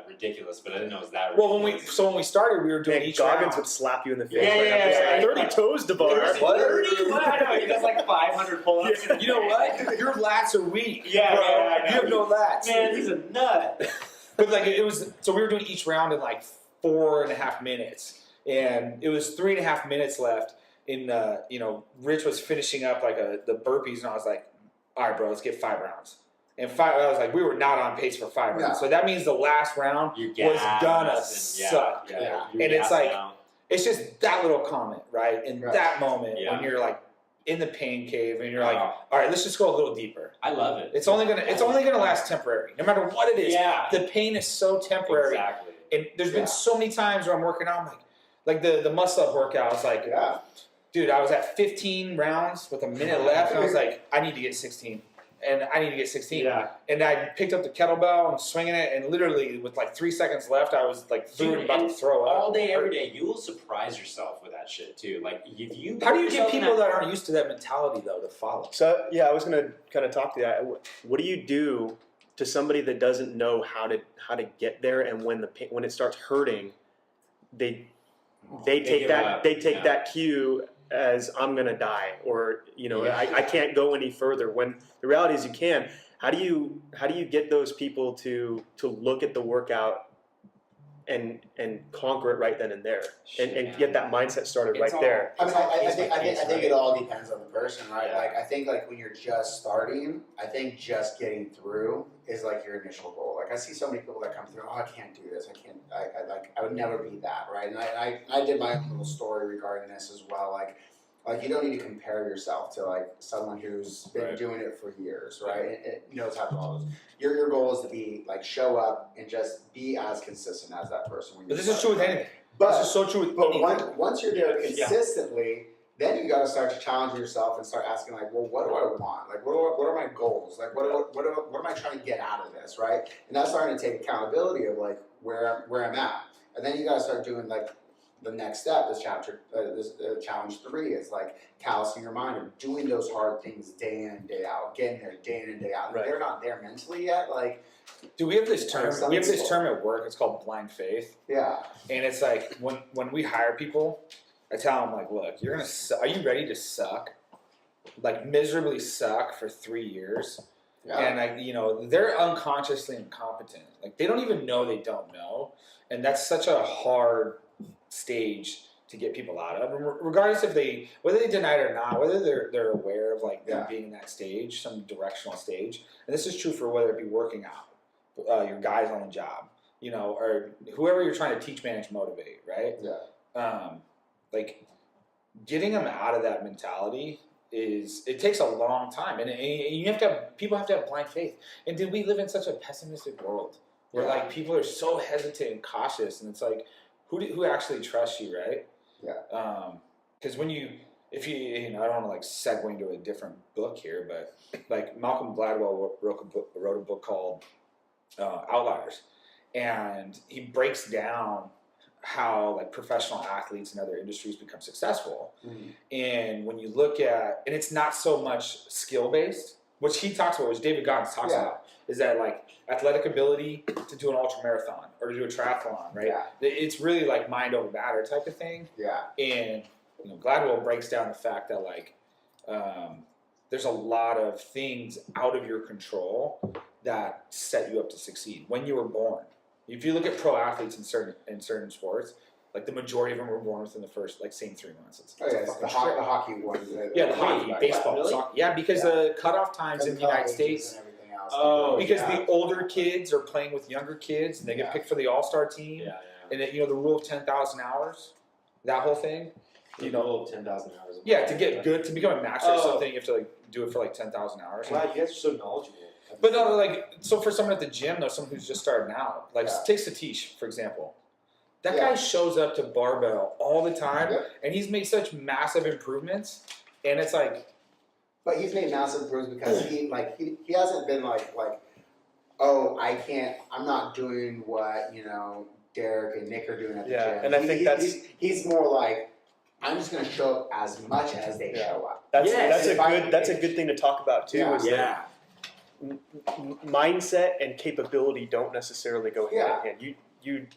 ridiculous, but I didn't know it was that well, ridiculous. when we started, we were doing each Goggins round. would slap you in the face. Yeah. 30 toes to bar. 30? What? I know, he does like 500 100 pull-ups. You know what? Your lats are weak, Yeah, bro. yeah, I know. You have no lats. Man, he's a nut. But like it was, so we were doing each round in like 4.5 minutes, and it was 3.5 minutes left. Rich was finishing up like the burpees, and I was like, all right, bro, let's get 5 rounds. And I was like, we were not on pace for 5 rounds. So that means the last round was gonna suck. Yeah. And it's like, it's just that little comment, right? In that moment when you're like in the pain cave and you're like, all right, let's just go a little deeper. I love it. It's only gonna last temporary, no matter what it is. Yeah. The pain is so temporary. Exactly. And there's been so many times where I'm working out, I'm like the muscle up workout, I was like, dude, I was at 15 rounds with a minute left, and I was like, I need to get 16. And I need to get 16. Yeah. And I picked up the kettlebell and swinging it, and literally with like 3 seconds left, I was like about to throw up. All day, every day, you will surprise yourself with that shit too. Like if you. How do you get people that aren't used to that mentality though to follow? So I was gonna kind of talk to that. What do you do to somebody that doesn't know how to get there, and when it starts hurting, they take that cue as I'm gonna die, or I can't go any further. When the reality is you can. How do you get those people to look at the workout and conquer it right then and there, and get that mindset started right there? I mean, I think it all depends on the person, right? Yeah. Like I think like when you're just starting, I think just getting through is like your initial goal. Like I see so many people that come through, I can't do this, I would never be that, right? And I did my own little story regarding this as well. Like you don't need to compare yourself to like someone who's been doing it for years, right? It knows how to do all those. Your goal is to be like show up and just be as consistent as that person. But this is true with anything. But this is so true with anything. Once you're there consistently, then you got to start to challenge yourself and start asking like, well, what do I want? Like, what are my goals? Like, what am I trying to get out of this, right? And that's starting to take accountability of like where I'm at. And then you got to start doing like. The next step is challenge 3 is like callousing your mind and doing those hard things day in and day out, getting there day in and day out. If they're not there mentally yet, like. Do we have this term? We have this term at work. It's called blind faith. Yeah. And it's like when we hire people, I tell them like, look, are you ready to suck, like miserably suck for 3 years? Yeah. And they're unconsciously incompetent. Like they don't even know they don't know, and that's such a hard stage to get people out of, and regardless whether they deny it or not, whether they're aware of like them being in that stage, some directional stage. And this is true for whether it be working out, your guys on the job, or whoever you're trying to teach, manage, motivate, right? Yeah. Like getting them out of that mentality it takes a long time, and people have to have blind faith. And did we live in such a pessimistic world where like people are so hesitant and cautious, and it's like. Who actually trusts you, right? Yeah. Because if I don't want to like segue into a different book here, but like Malcolm Gladwell wrote a book called Outliers, and he breaks down how like professional athletes in other industries become successful. Mm-hmm. And when you look at, and it's not so much skill based, which he talks about, which David Goggins talks about, is that like athletic ability to do an ultra marathon or to do a triathlon, right? Yeah. It's really like mind over matter type of thing. Yeah. And Gladwell breaks down the fact that like there's a lot of things out of your control that set you up to succeed when you were born. If you look at pro athletes in certain sports, like the majority of them were born within the first same 3 months. It's the hockey one. The hockey, baseball, really? Soccer. Yeah, because the cutoff times in the United States. Because the older kids are playing with younger kids, and they get picked for the all-star team. Yeah, yeah. And the rule of 10,000 hours, that whole thing. The rule of 10,000 hours. Yeah, to get good, to become a master or something, you have to do it for 10,000 hours. Wow, you guys are so knowledgeable. But no, so for someone at the gym, though, someone who's just starting out, take Satish, for example. That guy shows up to barbell all the time, and he's made such massive improvements, and it's like. But he's made massive improvements because he hasn't been like, oh, I'm not doing what Derek and Nick are doing at the gym. And I think he's more like, I'm just going to show up as much as they show up. That's a good thing to talk about too. That mindset and capability don't necessarily go hand in hand.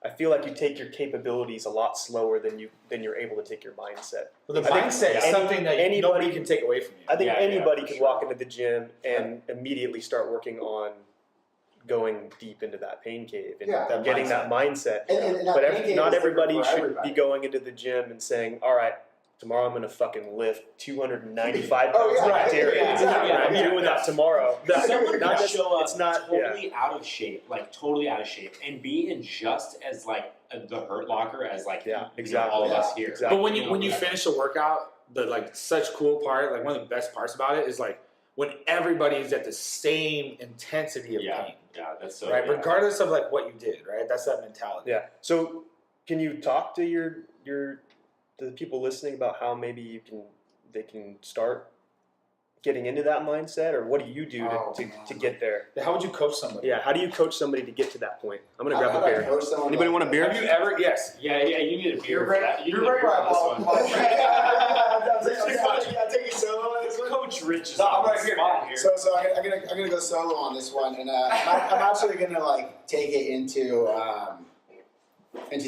I feel like you take your capabilities a lot slower than you're able to take your mindset. Well, the I think mindset is something that nobody can take away from you. I think anybody for could sure. walk into the gym and immediately start working on going deep into that pain cave and Yeah. getting that mindset. And that But pain cave not is different everybody for should everybody. be going into the gym and saying, all right, tomorrow I'm going to fucking lift 295 Oh, pounds yeah, of right. Terry. Yeah, exactly. I'm Yeah. doing that tomorrow. Someone Not could just- show up it's not- totally out of shape, like totally out of shape, and be in just as like the Hurt Locker as like Yeah, you know, exactly. all of us Yeah, here. exactly. But when you know, when you yeah. finish a workout, the like such cool part, like one of the best parts about it is like when everybody is at the same intensity of Yeah, pain, yeah, that's so right? yeah. Regardless of like what you did, right? That's that mentality. Yeah. So can you talk to the people listening about how maybe they can start getting into that mindset, or what do you do Oh, to man. get there? How would you coach somebody? Yeah. How do you coach somebody to get to that point? I'm gonna grab How a do I beer. coach someone Anybody like- want a beer? Have you ever? Yes. Yeah, you need a beer You're for right. that. You You're need a right. beer for this one. I'll take you solo on this one. Coach Rich is No, on I'm right the here, spot man. here. So I'm gonna go solo on this one, and I'm actually gonna like take it into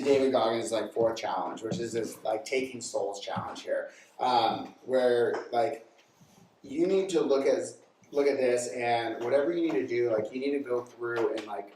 David Goggins' like 4th challenge, which is this like taking souls challenge here, where like you need to look at this, and whatever you need to do, like you need to go through and like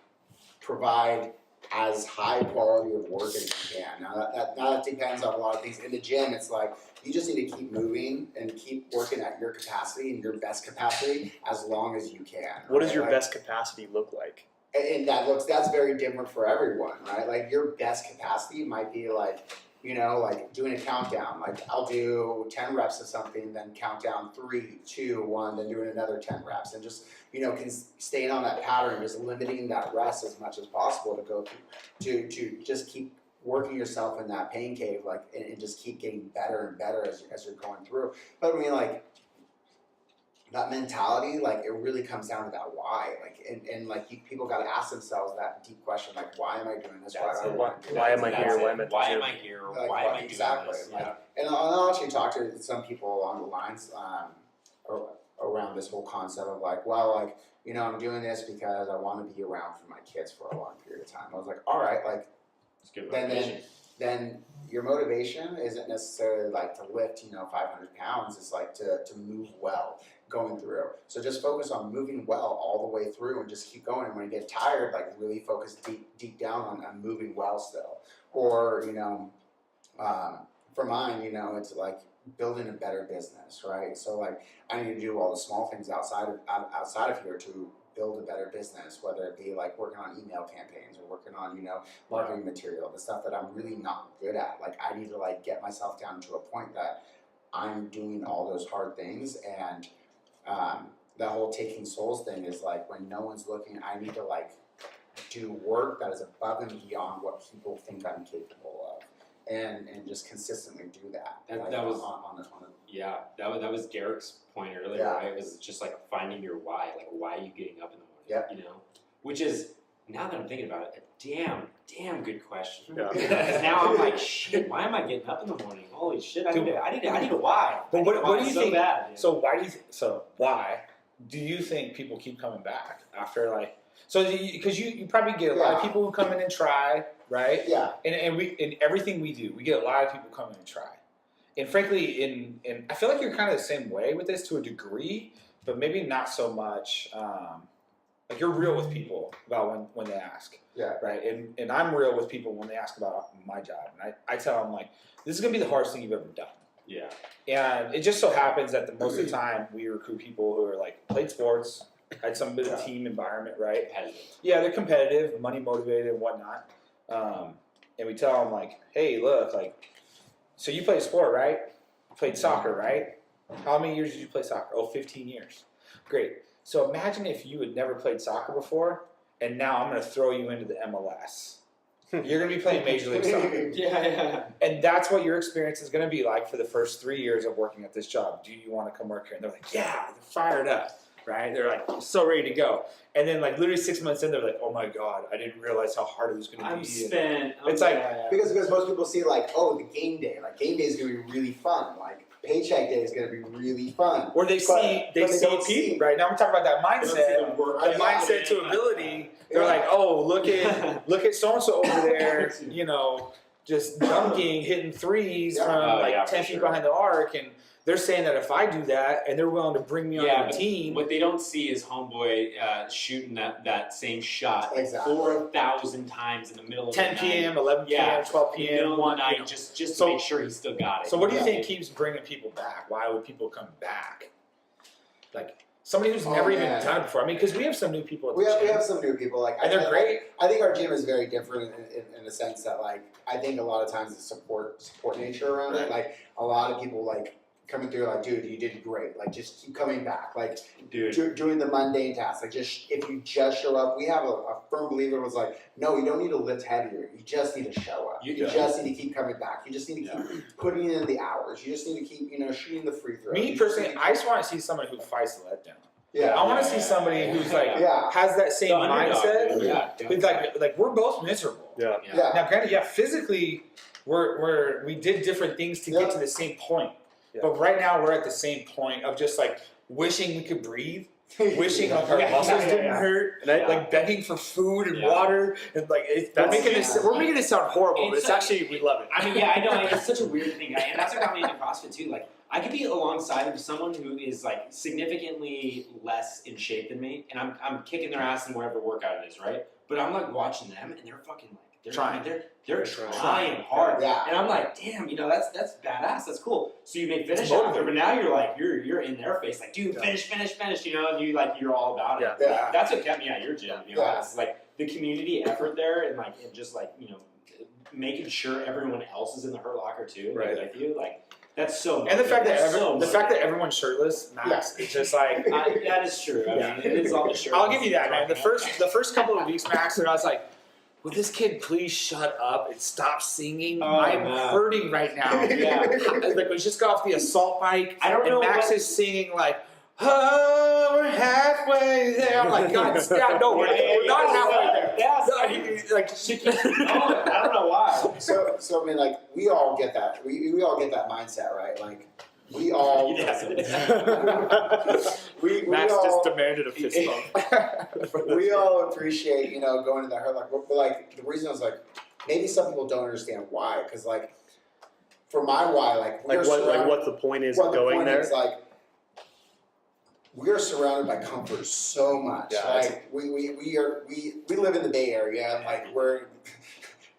provide as high quality of work as you can. Now that depends on a lot of things. In the gym, it's like you just need to keep moving and keep working at your capacity and your best capacity as long as you can. What does right? your Like, best capacity look like? and that's very different for everyone, right? Like your best capacity might be like, you know, like doing a countdown. Like I'll do 10 reps of something, then count down 3, 2, 1, then doing another 10 reps, and just, you know, staying on that pattern, just limiting that rest as much as possible to go through, to just keep working yourself in that pain cave, like, and just keep getting better and better as you're going through. But I mean, like, that mentality, like, it really comes down to that why, like, and like, people got to ask themselves that deep question, like, why am I doing this? That's it. Why am I That's here? it. Why am I Why here? am I here? Like, Why am I doing exactly, this? like, Yeah. And I'll actually talk to some people along the lines around this whole concept of like, well, like, you know, I'm doing this because I want to be around for my kids for a long period of time. I was like, all right, like, It's good then motivation. then your motivation isn't necessarily like to lift, you know, 500 pounds. It's like to move well going through. So just focus on moving well all the way through and just keep going. And when you get tired, like really focus deep down on moving well still. Or, you know, for mine, you know, it's like building a better business, right? So like I need to do all the small things outside of here to build a better business, whether it be like working on email campaigns or working on, you know, marketing material, the stuff that I'm really not good at. Like I need to like get myself down to a point that I'm doing all those hard things. And the whole taking souls thing is like when no one's looking, I need to like do work that is above and beyond what people think I'm capable of, and just consistently do that. That Like, was- on the Yeah, that was Derek's point earlier, Yeah. right? It was just like finding your why, like why are you getting up in the morning? Yeah. You know, which is now that I'm thinking about it, a damn good question. Yeah. Because now I'm like, shit, why am I getting up in the morning? Holy shit, I need a why. But I what need a do why you so think? Bad, dude. So why do you think people keep coming back after like? So because you probably get a lot of Yeah. people who come in and try, right? Yeah. And we in everything we do, we get a lot of people come in and try. And frankly, in I feel like you're kind of the same way with this to a degree, but maybe not so much. Like you're real with people about when they ask, Yeah. right? And I'm real with people when they ask about my job, and I tell them like, this is gonna be the hardest thing you've ever done. Yeah. And it just so happens that the most of the time we recruit people who are like played sports, had some bit of team environment, right? Competitive. Yeah, they're competitive, money motivated, and whatnot. And we tell them like, hey, look, like, so you played sport, right? You played soccer, right? How many years did you play soccer? Oh, 15 years. Great. So imagine if you had never played soccer before, and now I'm going to throw you into the MLS. You're going to be playing Major League Soccer. Yeah. And that's what your experience is going to be like for the first 3 years of working at this job. Do you want to come work here? And they're like, yeah, they're fired up, right? They're like so ready to go. And then like literally 6 months in, they're like, oh my God, I didn't realize how hard it was going to I'm be. spent. It's like- yeah. Because most people see like, oh, the game day. Like game day is gonna be really fun. Like paycheck day is going to be really fun. Or they see don't people, right? Now we're talking about that mindset. The mindset to ability. They're like, oh, look at so and so over there, you know, just dunking, hitting threes from 10 feet behind the arc, and they're saying that if I do that, and they're willing to bring me on the team. What they don't see is homeboy shooting that same shot 4,000 times in the middle of 10 the p.m., night. 11 p.m., 12 p.m. Middle of the night, just to make sure he still got it. So what do you think keeps bringing people back? Why would people come back? Like somebody who's never even done it before. I mean, because we have some new people at the gym. We have some new people. Like, and they're great. I think our gym is very different in the sense that, like, I think a lot of times the support nature around it. Like, a lot of people, like, coming through, like, dude, you did great. Like, just keep coming back. Like, doing the mundane tasks. Like, just if you just show up. We have a firm believer was like, no, you don't need to lift heavier. You just need to show up. You just need to keep coming back. You just need to keep putting in the hours. You just need to keep, shooting the free throw. Me personally, I just want to see somebody who fights the letdown. Yeah, I want to see somebody who's like has that same mindset. With like we're both miserable. Yeah. Now, granted, physically, we did different things to get to the same point. Yeah. But right now, we're at the same point of just like wishing we could breathe, wishing like our muscles didn't hurt, and like begging for food and water, and like we're making it sound horrible, but it's actually we love it. I mean, I know it's such a weird thing, and that's what got me into CrossFit too. Like, I could be alongside of someone who is like significantly less in shape than me, and I'm kicking their ass in whatever workout it is, right? But I'm like watching them, and they're fucking like they're trying hard, and I'm like, damn, that's badass, that's cool. So you may finish after, but now you're like you're in their face, like, dude, finish, and you're all about it. Yeah. That's what kept me at your gym. It's like the community effort there, and just making sure everyone else is in the Hurt Locker too, with you, like. That's so. And the fact that everyone's shirtless, Max, it's just like that is true. I mean, it is all the shirt. I'll give you that, man. The first couple of weeks, Max, and I was like, "Will this kid please shut up and stop singing? I'm hurting right now." Like we just got off the assault bike, and Max is singing like, "Oh, we're halfway there." I'm like, God, no, we're not halfway there. She keeps going. I don't know why. So I mean, like, we all get that. We all get that mindset, right? Like, we all. Max just demanded a fist bump. We all appreciate, going to the Hurt Locker. But like, the reason I was like, maybe some people don't understand why, because like, for my why, like what the point is of going there. Is, like, we are surrounded by comfort so much. Like we live in the Bay Area, and like we're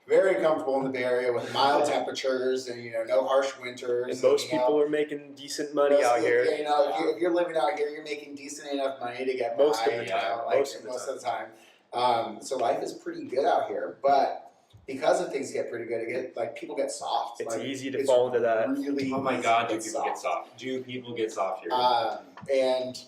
very comfortable in the Bay Area with mild temperatures and no harsh winters. And most people are making decent money out here. If you're living out here, you're making decent enough money to get by. Most of the time. So life is pretty good out here, but because of things get pretty good, people get soft. It's easy to fall into that. Really, oh my God, do people get soft? Do people get soft here? And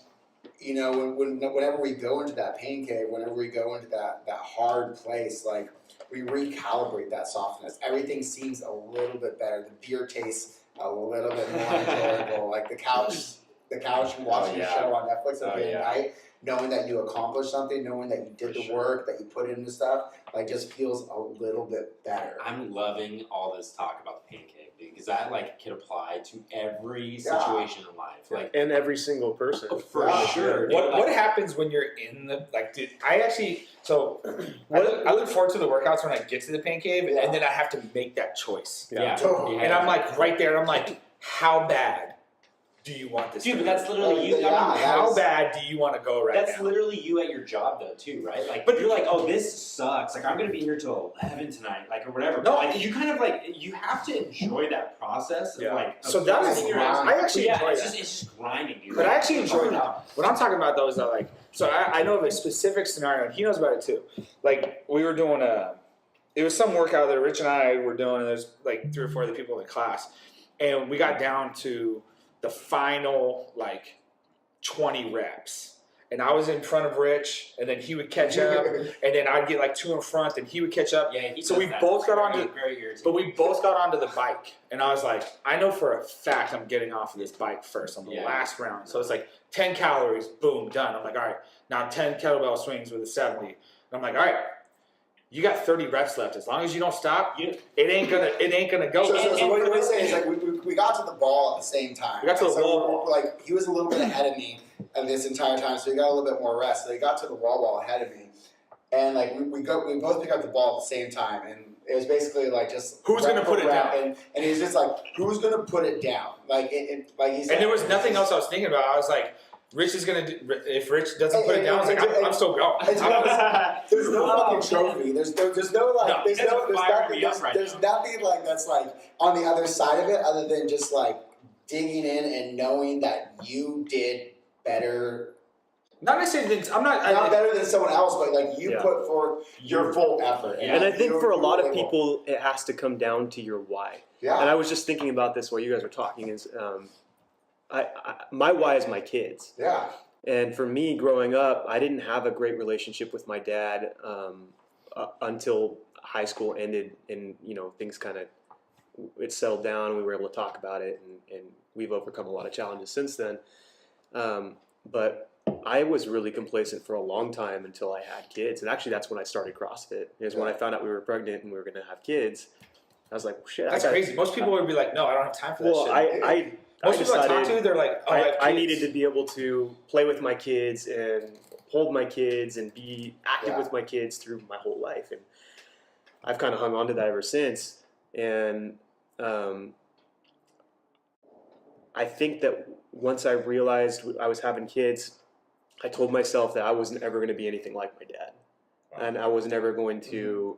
whenever we go into that pain cave, whenever we go into that hard place, like, we recalibrate that softness. Everything seems a little bit better. The beer tastes a little bit more enjoyable. Like the couch and watching a show on Netflix at the night, knowing that you accomplished something, knowing that you did the work, that you put into stuff, like, just feels a little bit better. I'm loving all this talk about the pain cave because that can apply to every situation in life, and every single person. For sure. What happens when you're in the I look forward to the workouts when I get to the pain cave, and then I have to make that choice. And I'm like right there. I'm like, how bad do you want this? Dude, but that's literally you. How bad do you want to go right now? That's literally you at your job, though, too, right? Like, but you're like, oh, this sucks. Like, I'm gonna be here till 11 tonight, or whatever. No, but you kind of you have to enjoy that process. So that is I actually enjoy that. It's just grinding, dude. But I actually enjoy that. What I'm talking about though is that so I know of a specific scenario, and he knows about it too. Like, we were doing it was some workout that Rich and I were doing, and there's 3 or 4 other people in the class, and we got down to the final 20 reps, and I was in front of Rich, and then he would catch up, and then I'd get 2 in front, and he would catch up. So we both got onto the bike, and I was like, I know for a fact I'm getting off of this bike first on the last round. So it's 10 calories, boom, done. I'm like, all right, now 10 kettlebell swings with a 70. And I'm like, all right, you got 30 reps left. As long as you don't stop, it ain't gonna go. So what you're saying is like we got to the ball at the same time. We got to the wall ball. Like he was a little bit ahead of me this entire time, so he got a little bit more rest. So he got to the wall ball ahead of me, and like we both picked up the ball at the same time, and it was basically like just who's gonna put it down, and he's just like who's gonna put it down, like like he's. And there was nothing else I was thinking about. I was like, Rich is gonna do. If Rich doesn't put it down, I was like, I'm still going. There's no fucking trophy. There's no like. There's nothing like that's like on the other side of it, other than just like digging in and knowing that you did better. Not necessarily. I'm not better than someone else, but like you put forth your full effort. And I think for a lot of people, it has to come down to your why. Yeah. And I was just thinking about this while you guys were talking. Is my why is my kids. Yeah. And for me, growing up, I didn't have a great relationship with my dad until high school ended, and things kind of it settled down. We were able to talk about it, and we've overcome a lot of challenges since then. But I was really complacent for a long time until I had kids, and actually, that's when I started CrossFit. Is when I found out we were pregnant and we were going to have kids. I was like, well, shit. That's crazy. Most people would be like, no, I don't have time for that shit. Well, most people I talk to, they're like, oh, I needed to be able to play with my kids and hold my kids and be active with my kids through my whole life. And I've kind of hung on to that ever since. And I think that once I realized I was having kids, I told myself that I wasn't ever going to be anything like my dad. Wow. And I was never going to,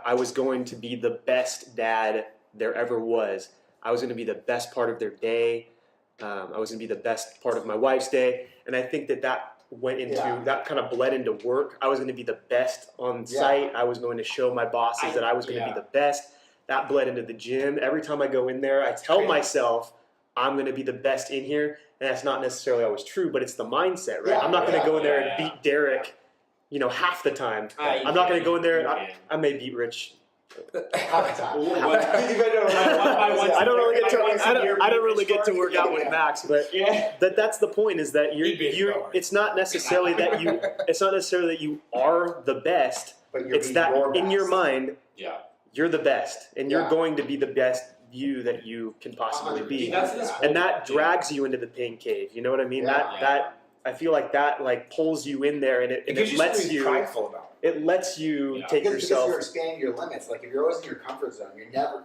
I was going to be the best dad there ever was. I was going to be the best part of their day. I was going to be the best part of my wife's day. And I think that went into, that kind of bled into work. I was going to be the best on site. I was going to show my bosses that I was going to be the best. That bled into the gym. Every time I go in there, I tell myself I'm going to be the best in here. And that's not necessarily always true, but it's the mindset, right? I'm not going to go in there and beat Derek, half the time. I'm not going to go in there. I may beat Rich. Half the time. I don't really get to work out with Max, but that's the point. Is that you're it's not necessarily that you are the best. But it's that in best. Your mind, you're the best, and you're going to be the best you that you can possibly be, and that drags you into the pain cave. You know what I mean? That I feel like that pulls you in there, and it lets you. Prideful about it. It lets you take because yourself. You're expanding your limits. Like if you're always in your comfort zone, you're never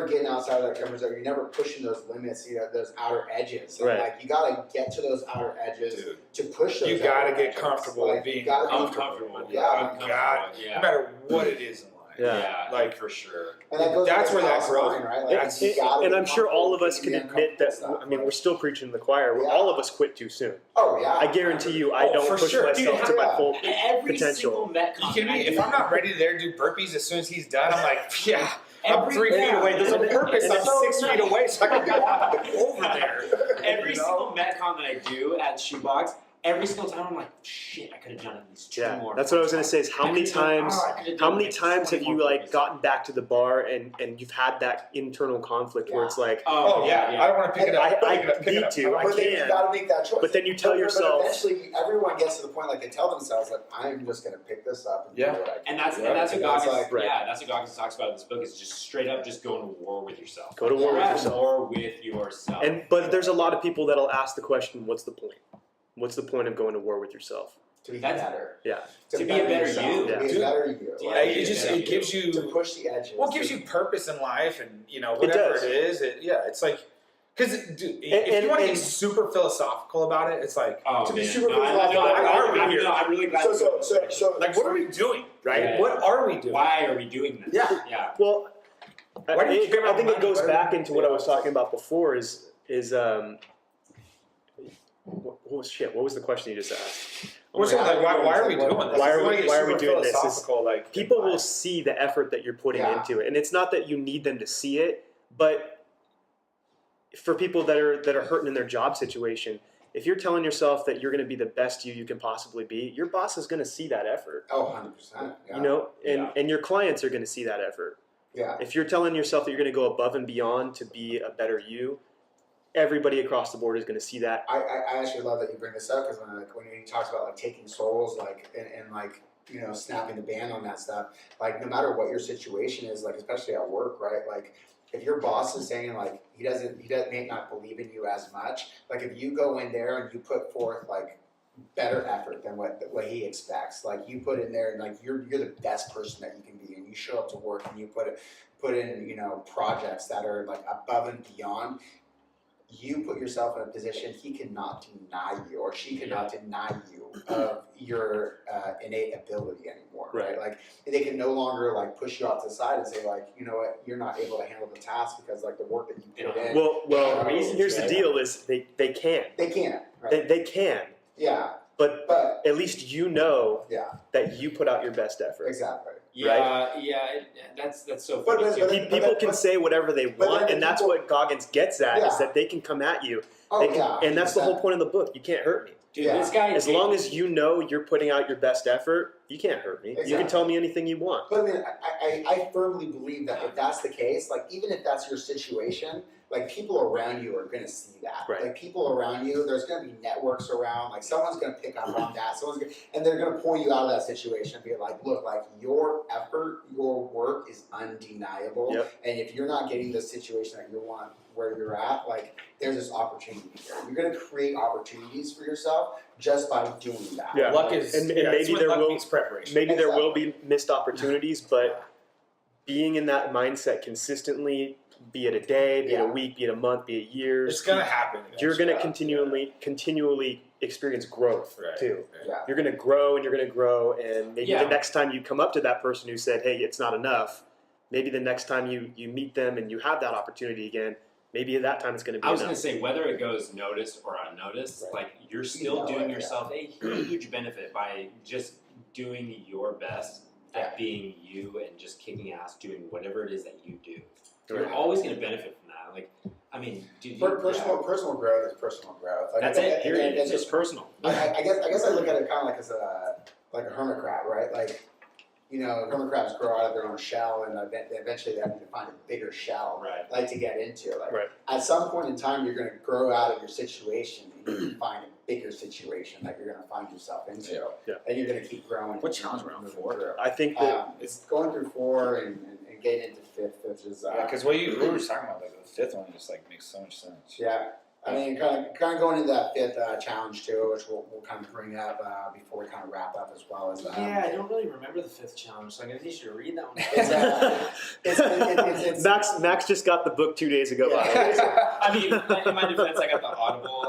getting outside of that comfort zone. You're never pushing those limits. Those outer edges. And right. You gotta get to those outer edges to push those. You gotta get edges. comfortable with being uncomfortable. Yeah. No matter what it is in life. Yeah, for sure. And that's where that growth, right? And I'm sure all of us can admit that. We're still preaching to the choir. All of us quit too soon. Oh yeah. I guarantee you, I don't push myself to my full potential. You kidding me? If I'm not ready to do burpees as soon as he's done, I'm like, I'm 3 feet away. There's a purpose. I'm 6 feet away, so I can walk over there. Every single Metcon that I do at Shoebox, every single time I'm like, shit, I could have done at least 2 more. That's what I was gonna say. Is how many times have you gotten back to the bar and you've had that internal conflict where it's like, I don't want to pick it up. I need to. I But then you gotta make that choice. But then you tell yourself. But eventually, everyone gets to the point they tell themselves I'm just gonna pick this up and do what I can. And that's what Goggins. That's what Goggins talks about in this book. Is just straight up just going to war with yourself. Go to war with yourself. War with yourself. But there's a lot of people that'll ask the question, what's the point? What's the point of going to war with yourself? To be better. Yeah. To be a better you. To be a better you. It gives you to push the edges. Well, it gives you purpose in life, and whatever it is. It's like because if you want to get super philosophical about it, it's like to be super philosophical. Why are we here? I'm really glad. So what are we doing? Right? What are we doing? Why are we doing this? Yeah. Well, I think it goes back into what I was talking about before. What was the question you just asked? Why are we doing this? Why are we doing this? People will will see the effort that you're putting into it, and it's not that you need them to see it, but for people that are hurting in their job situation, if you're telling yourself that you're going to be the best you can possibly be, your boss is going to see that effort. Oh, 100%. Yeah. And your clients are going to see that effort. Yeah. If you're telling yourself that you're going to go above and beyond to be a better you, everybody across the board is going to see that. I actually love that you bring this up because when he talks about taking souls and snapping the ban on that stuff. Like, no matter what your situation is, like, especially at work, right? Like, if your boss is saying, like, he may not believe in you as much, like, if you go in there and you put forth, like, better effort than what he expects, like, you put in there and, like, you're the best person that you can be, and you show up to work and you put in, projects that are, like, above and beyond, you put yourself in a position he cannot deny you, or she cannot deny you of your innate ability anymore, right? Like, they can no longer, like, push you off to the side and say, like, you know what, you're not able to handle the task because, like, the work that you put in. Well, here's the deal: is they can. They can. Right? They can. Yeah. But at least that you put out your best effort. Exactly. That's so funny. People can say whatever they want, and that's what Goggins gets at, is that they can come at you. And that's the whole point of the book. You can't hurt me. Dude, this guy, as long as you know you're putting out your best effort, you can't hurt me. Exactly. You can tell me anything you want. But I mean, I firmly believe that if that's the case, like, even if that's your situation, like, people around you are going to see that. Right. Like, people around you, there's going to be networks around. Like, someone's going to pick up on that. And they're going to pull you out of that situation and be like, look, like, your effort, your work is undeniable. Yep. And if you're not getting the situation that you want where you're at, like, there's this opportunity here. You're going to create opportunities for yourself just by doing that. Yeah. Luck is, and maybe there will preparation. Maybe there will be missed opportunities, but being in that mindset consistently, be it a day, be it a week, be it a month, be it years, it's gonna happen. You're gonna continually experience growth too. Yeah. You're gonna grow and you're gonna grow, and maybe the next time you come up to that person who said, "Hey, it's not enough," maybe the next time you meet them and you have that opportunity again, maybe at that time it's gonna be. I was gonna say, whether it goes noticed or unnoticed, like, you're still doing yourself a huge benefit by just doing your best at being you and just kicking ass doing whatever it is that you do. You're always going to benefit from that. Like, I mean, dude, personal growth is personal growth. Like, that's it. Period. It's just personal. I guess I look at it kind of like as a hermit crab, right? Like, hermit crabs grow out of their own shell, and eventually they have to find a bigger shell, like, to get into. Like, at some point in time, you're going to grow out of your situation, and you can find a bigger situation that you're going to find yourself into, and you're going to keep growing. What challenge round 4? I think that it's going through 4 and getting into 5th, which is because what we were talking about, like, the 5th one just, like, makes so much sense. Yeah. I mean, kind of going into that 5th challenge too, which we'll kind of bring up before we kind of wrap up as well as. I don't really remember the 5th challenge, so I'm gonna need you to read that one. It's Max just got the book 2 days ago. I mean, in my defense, I got the Audible,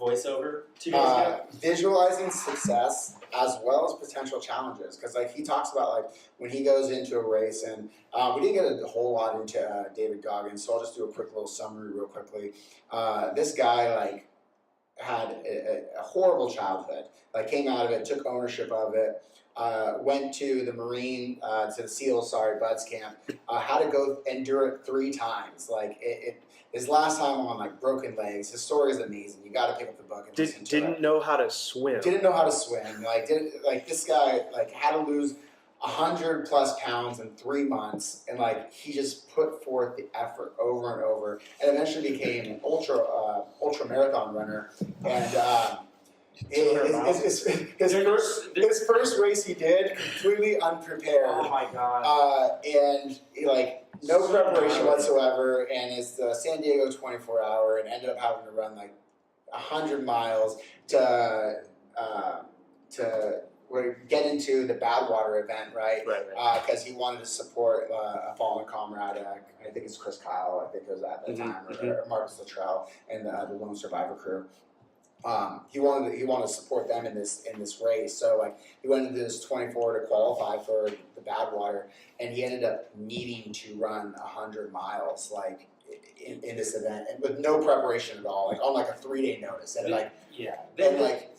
voiceover 2 days ago. Visualizing success as well as potential challenges, because, like, he talks about, like, when he goes into a race, and we didn't get a whole lot into David Goggins, so I'll just do a quick little summary real quickly. This guy, like, had a horrible childhood, like, came out of it, took ownership of it, went to the to the SEAL, Buds camp, had to go endure it 3 times. Like, his last time on, like, broken legs. His story is amazing. You got to pick up the book and listen to it. Didn't know how to swim. Didn't know how to swim. Like, this guy, like, had to lose 100+ pounds in 3 months, and, like, he just put forth the effort over and over, and eventually became an ultra marathon runner. And his first race he did completely unprepared. Oh my god! And no preparation whatsoever, and it's the San Diego 24-hour, and ended up having to run like 100 miles to get into the Badwater event, right? Because he wanted to support a fallen comrade. I think it's Chris Kyle. I think it was at the time, or Marcus Luttrell and the Lone Survivor crew. He wanted to support them in this race, so, like, he went into this 24 to qualify for the Badwater, and he ended up needing to run 100 miles, like, in this event, and with no preparation at all, like, on, like, a 3-day notice, and this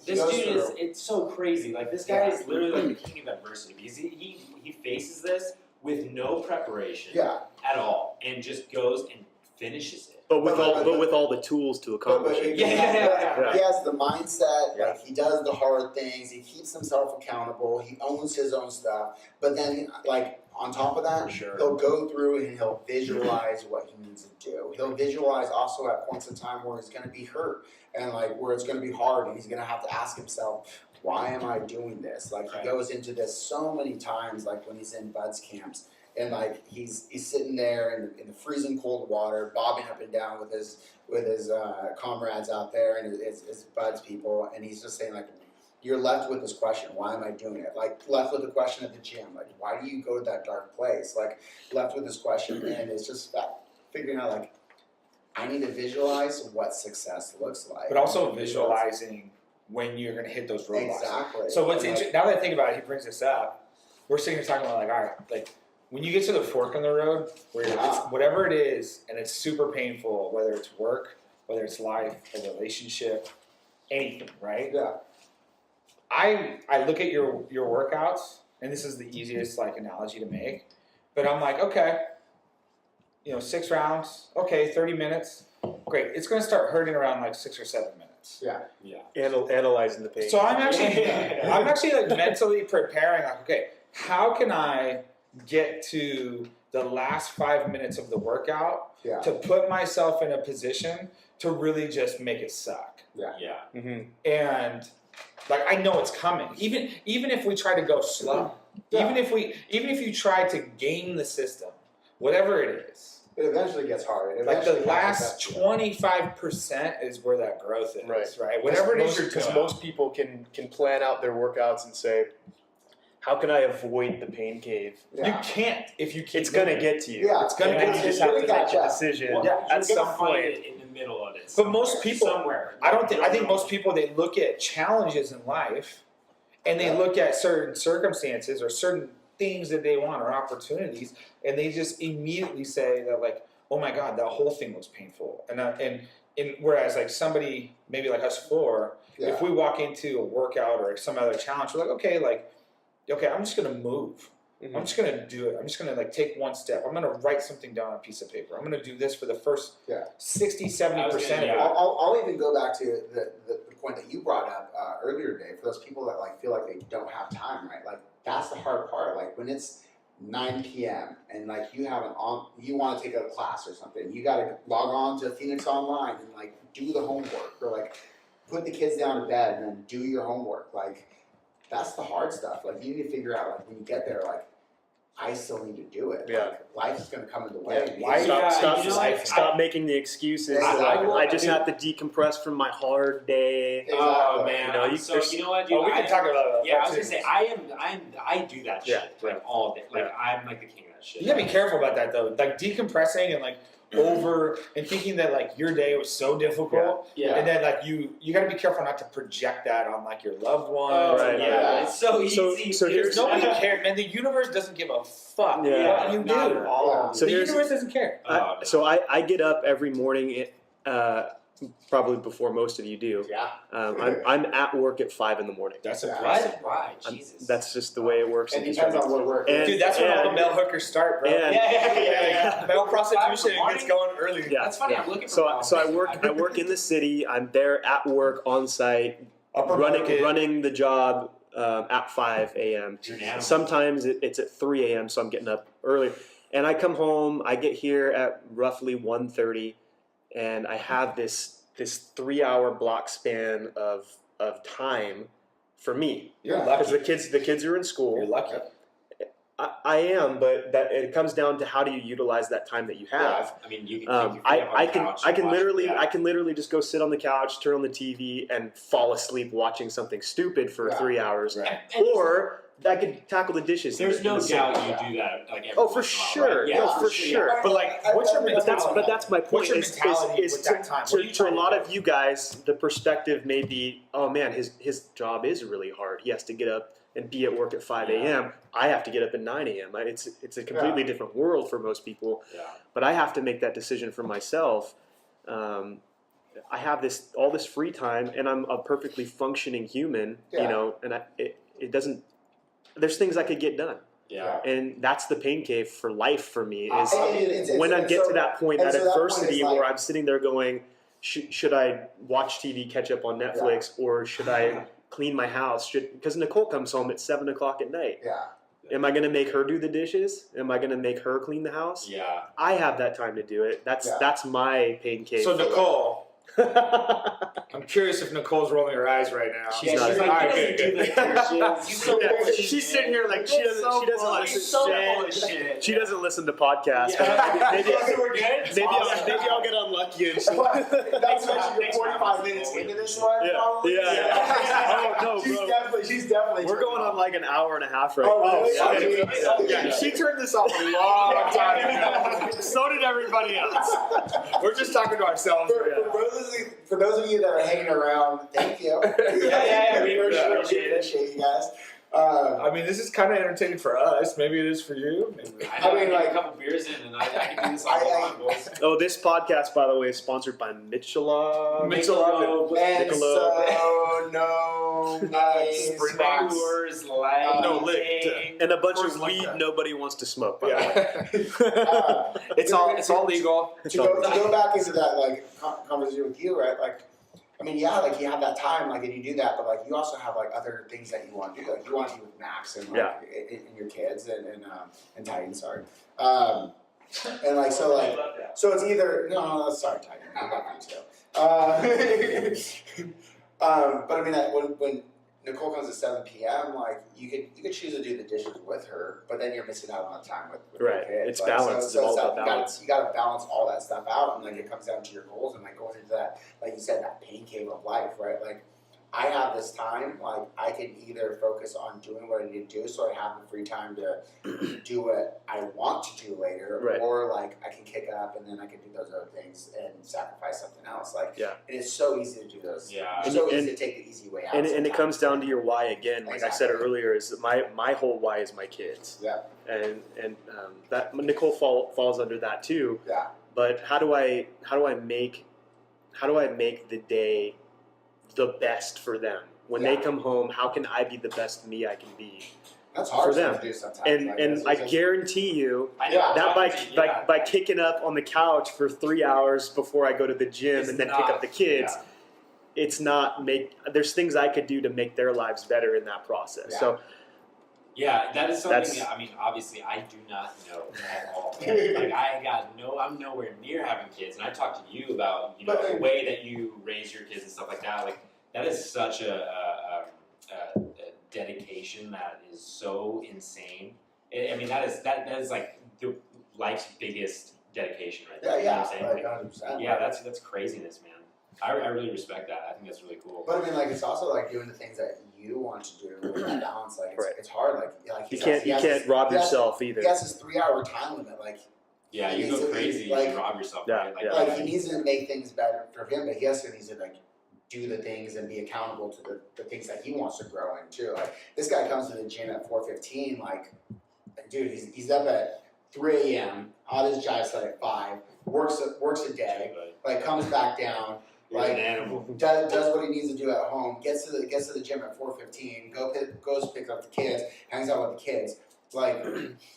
dude it's so crazy. Like, this guy is literally, like, the king of adversity, because he faces this with no preparation at all, and just goes and finishes it. but with all the tools to accomplish it. He has the mindset, Yeah. like he does the hard things, he keeps himself accountable, he owns his own stuff, but then like on top of that, For sure. he'll go through and he'll visualize what he needs to do. He'll visualize also at points in time where he's gonna be hurt and like where it's gonna be hard and he's gonna have to ask himself, why am I doing this? Like he goes into this so many times, like when he's in Bud's camps. And like he's sitting there in the freezing cold water, bobbing up and down with his comrades out there and his Bud's people, and he's just saying like, you're left with this question: why am I doing it? Like left with the question at the gym, like why do you go to that dark place? Like left with this question, and it's just figuring out like I need to visualize what success looks like, But also visualizing when you're going to hit those roadblocks. Exactly. So what's And, interesting, now that I think about it, he brings this up. We're sitting here talking about like, all right, like when you get to the fork in the road, where it's whatever it is, and it's super painful, whether it's work, whether it's life, a relationship, anything, right? Yeah. I look at your workouts, and this is the easiest like analogy to make, but I'm like, okay, 6 rounds, okay, 30 minutes, great. It's going to start hurting around like 6 or 7 minutes. Yeah. Analyzing the pain. So I'm actually like mentally preparing, like, okay, how can I get to the last 5 minutes of the workout to put myself in a position to really just make it suck? Yeah. Mm-hmm. And like I know it's coming. Even if we try to go slow, even if you try to game the system, whatever it is, it eventually gets hard. It like the eventually last happens. 25% is where that growth is, right? Whatever it is you're Because doing. most people can plan out their workouts and say, how can I avoid the pain cave? Yeah. You can't if you keep It's gonna moving. get to you. Yeah. It's gonna get. You just have to make a decision Well, at you're some gonna find point. it in the middle of it. But most people, somewhere. I think most people, they look at challenges in life and they look at certain circumstances or certain things that they want or opportunities, and they just immediately say that like, oh my God, that whole thing was painful. And whereas like somebody, maybe like us four, if we walk into a workout or some other challenge, we're like, okay, I'm just gonna move. Mhm. I'm just gonna do it. I'm just gonna like take one step. I'm gonna write something down on a piece of paper. I'm gonna do this for the first 60, 70% of it. I'll even go back to the point that you brought up earlier today. For those people that like feel like they don't have time, right? Like that's the hard part. Like when it's 9 p.m. and like you want to take a class or something, you got to log on to Phoenix Online and like do the homework or like put the kids down to bed and then do your homework. Like that's the hard stuff. Like you need to figure out like when you get there, like I still need to do it. Yeah. Like, life is going to come in the way. Stop making the excuses. I just have to decompress from my hard day. Oh man! You know, you know what, dude? We can talk about that. Yeah, I was gonna say I do that shit like all day. Like I'm like the king of that shit. You gotta be careful about that though. Like decompressing and like and thinking that like your day was so difficult. Yeah. And then like you gotta be careful not to project that on like your loved one. Oh, Right, yeah. It's so easy. So here's Nobody cares, man. The univerus doesn't give a fuck what you not do. at all. So The here's- universe doesn't care. So I get up every morning, probably before most of you do. Yeah. I'm at work at 5 in the morning. That's Yeah. impressive. Why? Jesus. That's just the way it works. It in depends on construction. what work. And- Dude, that's when all the male hookers start, bro. And- yeah. Male prostitution gets going early. Yeah. That's funny. Yeah. I'm looking for. So I work in the city. I'm there at work on site, Upper market. running the job at 5 a.m. You're an animal. Sometimes it's at 3 a.m. So I'm getting up early, and I come home. I get here at roughly 1:30, and I have this 3-hour block span of time for me You're because lucky. the kids are in school. You're lucky. I am, but that it comes down to how do you utilize that time that you have. I mean, you can. Take your feet up on I the can couch I and can watch literally that. I can literally just go sit on the couch, turn on the TV, and fall asleep watching something stupid for 3 hours, Right. And or I could tackle the dishes. there's in no the sink. doubt you do that. Like every Oh, for once in a while, sure. right? Yeah, No, for sure. But like, what's your mentality? But that's my point. What's your is mentality is with that time? What are you to a trying to lot do? of you guys, the perspective may be, oh man, his job is really hard. He has to get up and be at work at 5 a.m. I have to get up at 9 a.m. It's a completely different world for most people. Yeah. But I have to make that decision for myself. I have all this free time, and I'm a perfectly functioning human. Yeah. You know, and it doesn't. There's things I could get done. Yeah. And that's the pain cave for life for me is It's- when I and get so- to that point, and that so that point adversity is like- where I'm sitting there going, should I watch TV, catch up on Netflix, or should I clean my house? Because Nicole comes home at 7 o'clock at night. Yeah. Am I going to make her do the dishes? Am I going to make her clean the house? Yeah. I have that time to do it. That's my pain cave. So Nicole, I'm curious if Nicole's rolling her eyes right now. She's not. She's like, Alright, he doesn't good, do the dishes. He's so full of She's shit. sitting here like she doesn't He's so full of shit. She doesn't listen to podcasts. Yeah. Maybe We're good. maybe I'll get unlucky and she'll. That's what you're 45 minutes into this one. Yeah. Probably. Oh no, She's bro. definitely. We're going on like an hour and a half right Oh, now. really? Yeah. Yeah, she turned this off a long time ago. So did everybody else. We're just talking to ourselves. For those of you that are hanging around, thank you. Yeah, we appreciate you guys. I mean, this is kind of entertaining for us. Maybe it is for you. Maybe. I mean, like a couple beers in, and I can do this all along, boys. Oh, this podcast, by the way, is sponsored by Michelin. Michelob, And Michelob. so, no names. Brewers, Light, No, lick. And a bunch First of like weed that. nobody wants to smoke, by the way. Yeah. It's all legal. To go back into that like conversation with you, right? Like, I mean, yeah, like you have that time, like, and you do that, but like you also have like other things that you want to do. Like you want to be with Max and like and your kids and Titan, sorry. And like so like so it's either no sorry Titan, I love you too. But I mean that when Nicole comes at 7 p.m., like you could choose to do the dishes with her, but then you're missing out on time with Right. your kids. It's like, balance. It's all about balance. You got to balance all that stuff out, and like it comes down to your goals and like going into that, like you said, that pain cave of life, right? Like I have this time, like I can either focus on doing what I need to do, so I have the free time to do what I want to do later, Right. or like I can kick up and then I can do those other things and sacrifice something else. Like, Yeah. and it's so easy to do those. Yeah. It's And- so and- easy to take the easy way out. And it sometimes. comes down to your why again. Like I said Exactly. earlier, is that my whole why is my kids. Yeah. And that Nicole falls under that too. Yeah. But how do I make the day the best for them? When they Yeah. come home, how can I be the best me I can be? That's hard For them. to do sometimes. And like, and it's I just- guarantee you I know, Yeah, that by kicking up on the couch for 3 hours before I go to the gym It's and then not- pick up the kids, yeah. it's not there's things I could do to make their lives better in that process. Yeah. So Yeah, that is something. That's- I mean, obviously, I do not know at all. I'm nowhere near having kids, and I talked to you about But- the way that you raise your kids and stuff like that. Like that is such a dedication that is so insane. I mean, that is like the life's biggest dedication right there. Yeah, You know what I'm saying? like Like, 100%. yeah, that's craziness, man. I really respect that. I think that's really cool. But I mean, like it's also like doing the things that you want to do with that balance. Like it's, Right. it's hard. Like you he can't has this- rob he has- yourself either. He has this 3-hour time limit. Like Yeah, you He go needs to- crazy. like- you rob yourself. Yeah, right? Like, yeah. like he needs to make things better for him, but he also needs to like do the things and be accountable to the things that he wants to grow in too. Like this guy comes to the gym at 4:15. Like, dude, he's up at 3 a.m. on his jive set at 5. Works a day. Like comes back down. You're Like an animal. does what he needs to do at home. Gets to the gym at 4:15. Goes pick up the kids. Hangs out with the kids. Like,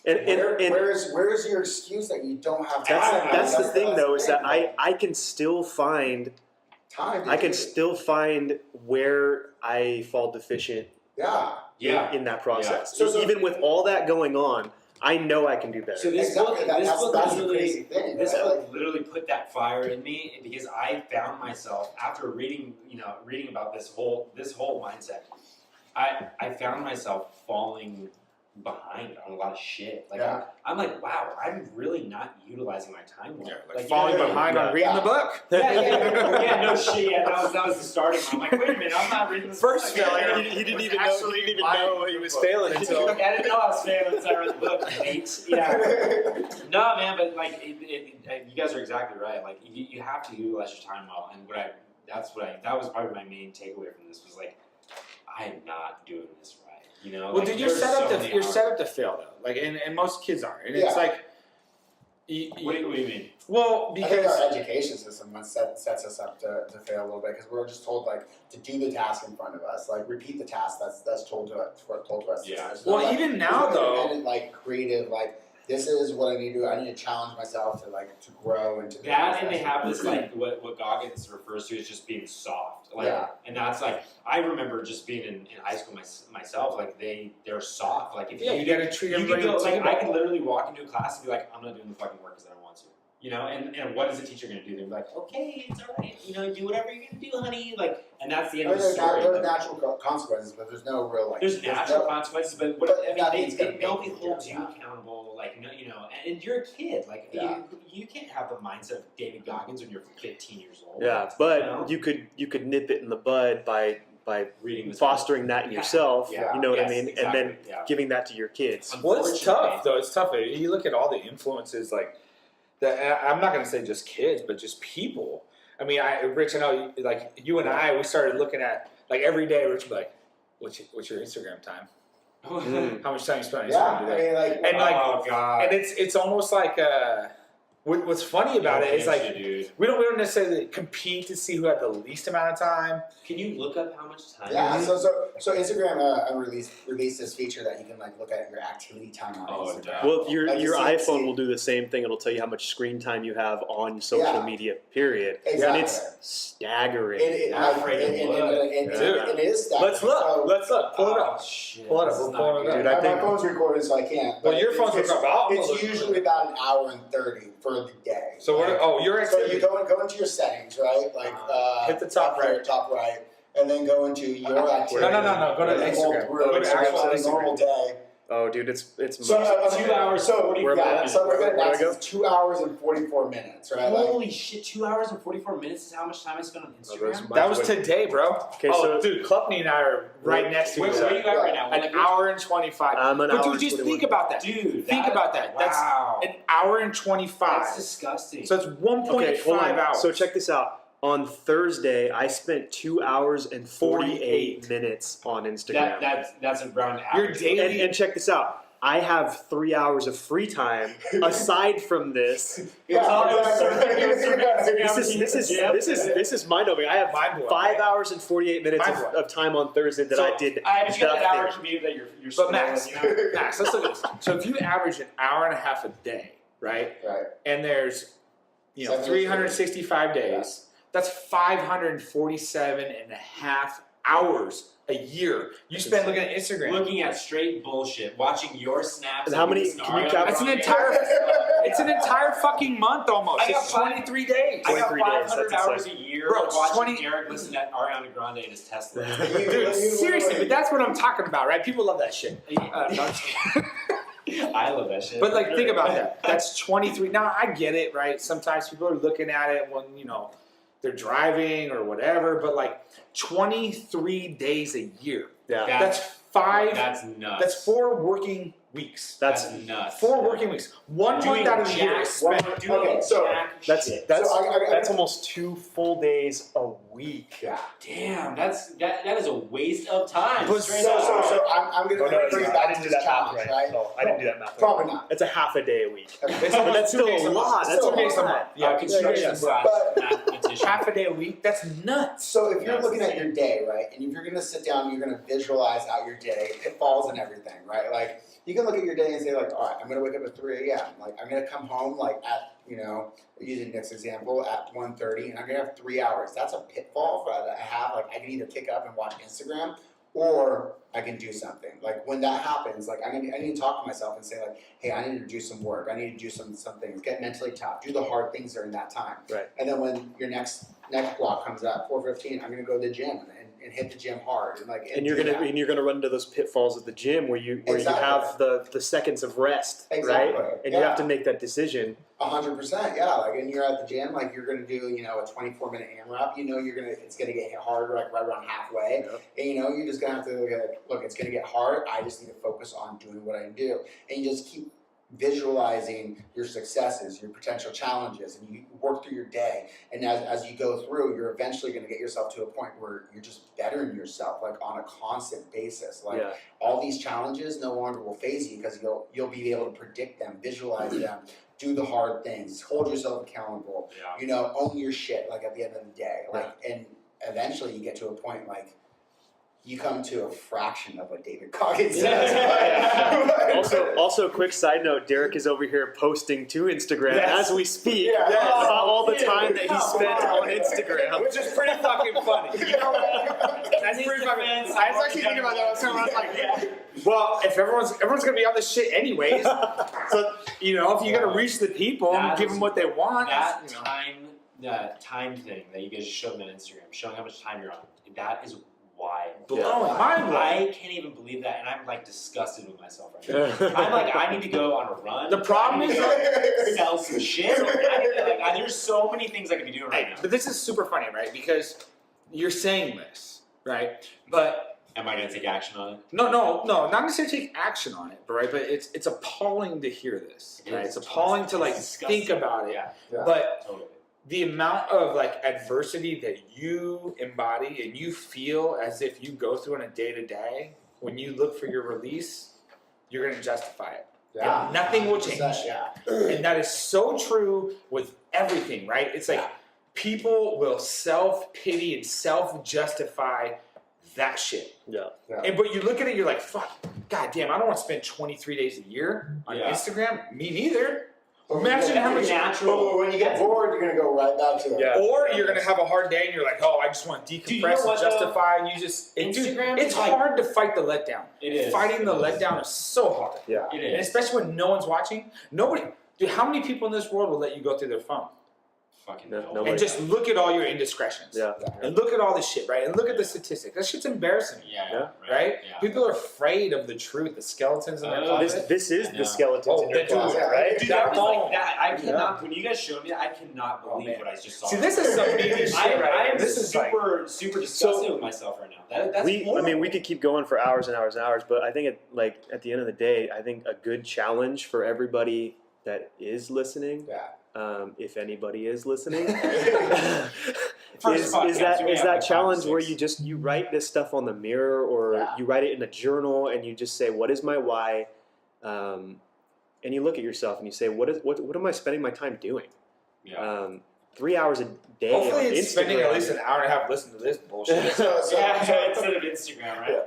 where's your excuse that you don't have time? That's the thing though, is that thing. I can still find time. I can still find where I fall deficient Yeah. Yeah. in that process. Yeah. So- Even with all that going on, I know I can do better. So this Exactly. book, That's the literally, crazy thing. this right? book literally put that fire in me because I found myself after reading about this whole mindset. I found myself falling behind on a lot of shit. Like Yeah. I'm like, wow, I'm really not utilizing my time well. Like you falling know what I mean? behind on reading the book. Yeah, no shit. Yeah, that was the starting one. I'm like, wait a minute, I'm not reading this First book. failure, he didn't even know he was failing until. I didn't know I was failing until I read the book. Mate. Yeah. No, man, but like, you guys are exactly right. Like, you have to utilize your time well, and that was probably my main takeaway from this was like, I am not doing this right. You know. Well, like, dude, you're there's set so up many to hours. fail though. Like, and most kids aren't. And Yeah. it's like, What do you mean? Well, I think because our education system sets us up to fail a little bit because we're just told like to do the task in front of us, like repeat the task that's told to us. Yeah. There's no, well, like, even now there's no though, independent, like creative, like this is what I need to do. I need to challenge myself to grow and to That, and they have this like what Goggins refers to as just being soft, like, Yeah. and that's like I remember just being in high school myself, like they're soft, like if you got to treat you could everybody go, with like I respect. could literally walk into a class and be like, I'm not doing the fucking work because I don't want to, you know, and what is the teacher gonna do? They're like, okay, it's alright, you know, do whatever you're gonna do, honey, like, and that's the end of the story. There's natural consequences, but there's no real like. There's natural consequences, but I nothing's mean, gonna nobody make holds you you down. accountable. Like, no, you know, and you're a kid. Like, Yeah. you can't have the mindset of David Goggins when you're 15 years old. Yeah, you but know? you could nip it in the bud by Reading this fostering that in yourself. Yeah. You know what Yes, I mean, exactly. and then Yeah. giving that to your kids. Well, it's Unfortunately- tough though. It's tough. You look at all the influences, like that. I'm not going to say just kids, but just people. I mean, Rich, I know, like you and I, we started looking at like every day. Rich would be like, "What's your Instagram time? How much time you spend on Yeah, Instagram I today?" mean, like, And like, oh god, and it's almost like what's funny about it is like dude. we don't necessarily compete to see who had the least amount of time. Can you look up how much time? yeah. it is? So Instagram released this feature that you can like look at your activity time on Oh, Instagram. damn. Well, your Like, your see- iPhone see- will do the same thing. It'll tell you how much screen time you have on social Yeah. media. Period. Exactly. And it's staggering. I'm afraid to look. It is staggering. Let's look. So, Let's look. Pull it up. Oh, shit. Pull it up. This is We're not pulling it good. Dude, I my think- phone's recording, so I can't. Well, but your phone's it's, recording, but I'm gonna It's look. usually about an hour and 30 for the day. So what? right? Oh, your So activity. you go into your settings, right? Like Hit the top up here, right. top right, and then go into your activity. No. Go to and then Instagram. go through Go to it. So actual it's a normal Instagram. day. Oh, dude, it's So Two hours, So 44 yeah, minutes. so we're gonna Where do I go? it's 2 hours and 44 minutes, right? Like, Holy shit! 2 hours and 44 minutes is how much time I spent on Oh, those- Instagram. That was today, bro. Okay, oh, so dude, Klupney and I are right next to Where each are other. you at right now? An hour and 25. I'm an But hour dude, and just 21. think about that. Dude, Think about that. Wow. That's an hour and 25. That's disgusting. So it's 1.5 okay, hold on. hours. So check this out. On Thursday, I spent 2 hours and 48 minutes on Instagram. that's around Your average. daily- and check this out. I have 3 hours of free time aside from this. It was all- it was exactly. sort of- it was sort of- This is mind blowing. I have Mind-blowing. 5 hours and 48 minutes Mind-blowing. of time on Thursday that So, I did I just got that hour nothing. commute that you're But Max, scrolling, you know? Max, let's look at this. So if you average an hour and a half a day, right? Right. And there's 73. 365 days. That's 547 and a half hours a year. You spend looking at Instagram. Looking at straight bullshit, watching your snaps. And how of many- you can you Ariana count- That's an Grande. entire. It's an entire fucking month almost. I got It's 23 days. I got 23 days, 500 that's hours a year Bro, it's watching 20 Eric listen to Ariana Grande in his Tesla. Dude, seriously, but that's what I'm talking about, right? People love that shit. I love that shit. But like, think about that. That's 23. Now I get it, right? Sometimes people are looking at it when they're driving or whatever. But like, 23 days a year. Yeah. That's five. That's nuts. That's 4 working weeks. That's nuts. 4 working weeks. 1 Doing month out of the year is jack- spent. doing Okay, so jack that's shit. that's So I- that's almost 2 full days a week. Yeah. Damn, that is a waste of time. But straight So up. I'm gonna Oh, no, bring I it back didn't to do this that math challenge, right. right? No, I didn't do that math right. Probably not. It's a half a day a week. It's But almost that's 2 still days a month. lot. That's Still a 2 days a lot. month. Yeah, construction slash But- mathematician. Half a day a week. That's nuts. So if you're That's looking at insane. your day, right, and if you're gonna sit down and you're gonna visualize out your day, pitfalls and everything, right? Like you can look at your day and say, like, all right, I'm gonna wake up at 3 a.m. Like I'm gonna come home like at using Nick's example at 1:30, and I'm gonna have 3 hours. That's a pitfall that I have. Like I can either kick up and watch Instagram, or I can do something. Like when that happens, like I need to talk to myself and say like, hey, I need to do some work. I need to do some things. Get mentally tough. Do the hard things during that time. Right. And then when your next block comes up, 4:15, I'm gonna go to the gym and hit the gym hard And you're gonna run into those pitfalls at the gym where you Exactly. have the seconds of rest, Exactly. right? And Yeah. you have to make that decision. 100%, yeah. Like, and you're at the gym, like you're gonna do, a 24-minute AMRAP. It's gonna get hit hard, like right around halfway. Yep. And you're just gonna have to look, it's gonna get hard. I just need to focus on doing what I do, and you just keep visualizing your successes, your potential challenges, and you work through your day. And as you go through, you're eventually gonna get yourself to a point where you're just bettering yourself, like on a constant basis. Like Yeah. all these challenges no longer will faze you because you'll be able to predict them, visualize them, do the hard things, hold yourself accountable, Yeah. you know, own your shit, like at the end of the day. Like, and eventually you get to a point like you come to a fraction of what David Goggins says. Also, quick side note: Derek is over here posting to Instagram Yes. as we speak Yeah. about all the Dude, time that he come spent on. on Instagram. Which is pretty fucking funny. You know what? That's pretty fucking. I was actually thinking about that. I was like, well, if everyone's gonna be on this shit anyways, so you know, if you gotta reach the people and give them what they want, That you know. time thing that you guys just showed me on Instagram, showing how much time you're on, that is wild. Blowing, mind blowing. I can't even believe that, and I'm like disgusted with myself right now. I'm like, I need to go on a run. The problem I need is to go sell some shit. There's so many things I could be doing right now. But this is super funny, right? Because you're saying this, right? But Am I going to take action on it? no, not necessarily take action on it, but right? But it's appalling to hear this, right? It's appalling to like think about it. Yeah, But totally. the amount of like adversity that you embody and you feel as if you go through on a day to day, when you look for your release, you're going to justify it. Yeah. Nothing will change. Yeah. And that is so true with everything, right? It's like people will self-pity and self-justify that shit. Yeah. And but you look at it, you're like, fuck, god damn, I don't want to spend 23 days a year on Yeah. Instagram. Me neither. But Imagine how much But when you get bored, you're gonna go right back to it. Yeah. or you're gonna have a hard day and you're like, oh, I just want to decompress Dude, you know what, and justify, and you just Instagram it's is like- hard to fight the letdown. It is. Fighting the letdown is so hard. Yeah. It And is. especially when no one's watching. Dude, how many people in this world will let you go through their phone? Fucking No, no. nobody. And just look at all your indiscretions. Yeah. And look at all this shit, right? And look at the statistics. That shit's embarrassing. Yeah. Right? Yeah. People are afraid of the truth, the skeletons in their closet. This is I know. the skeletons in your that dude, closet, yeah. right? Dude, That that was phone. like that. I cannot. When you guys showed me that, I cannot believe man. what I just saw. See, this is some needy shit, I right? am This is like, super disgusted with myself right now. That's We could keep going for hours and hours and hours, but I think at the end of the day, I think a good challenge for everybody that is listening, if anybody is listening, is that challenge where you write this stuff on the mirror or you write it in a journal and you just say, what is my why? And you look at yourself and you say, what am I spending my time doing? Yeah. 3 hours a day. hopefully on it's Instagram. spending at least an hour and a half listening to this bullshit. So Instead of Instagram, right?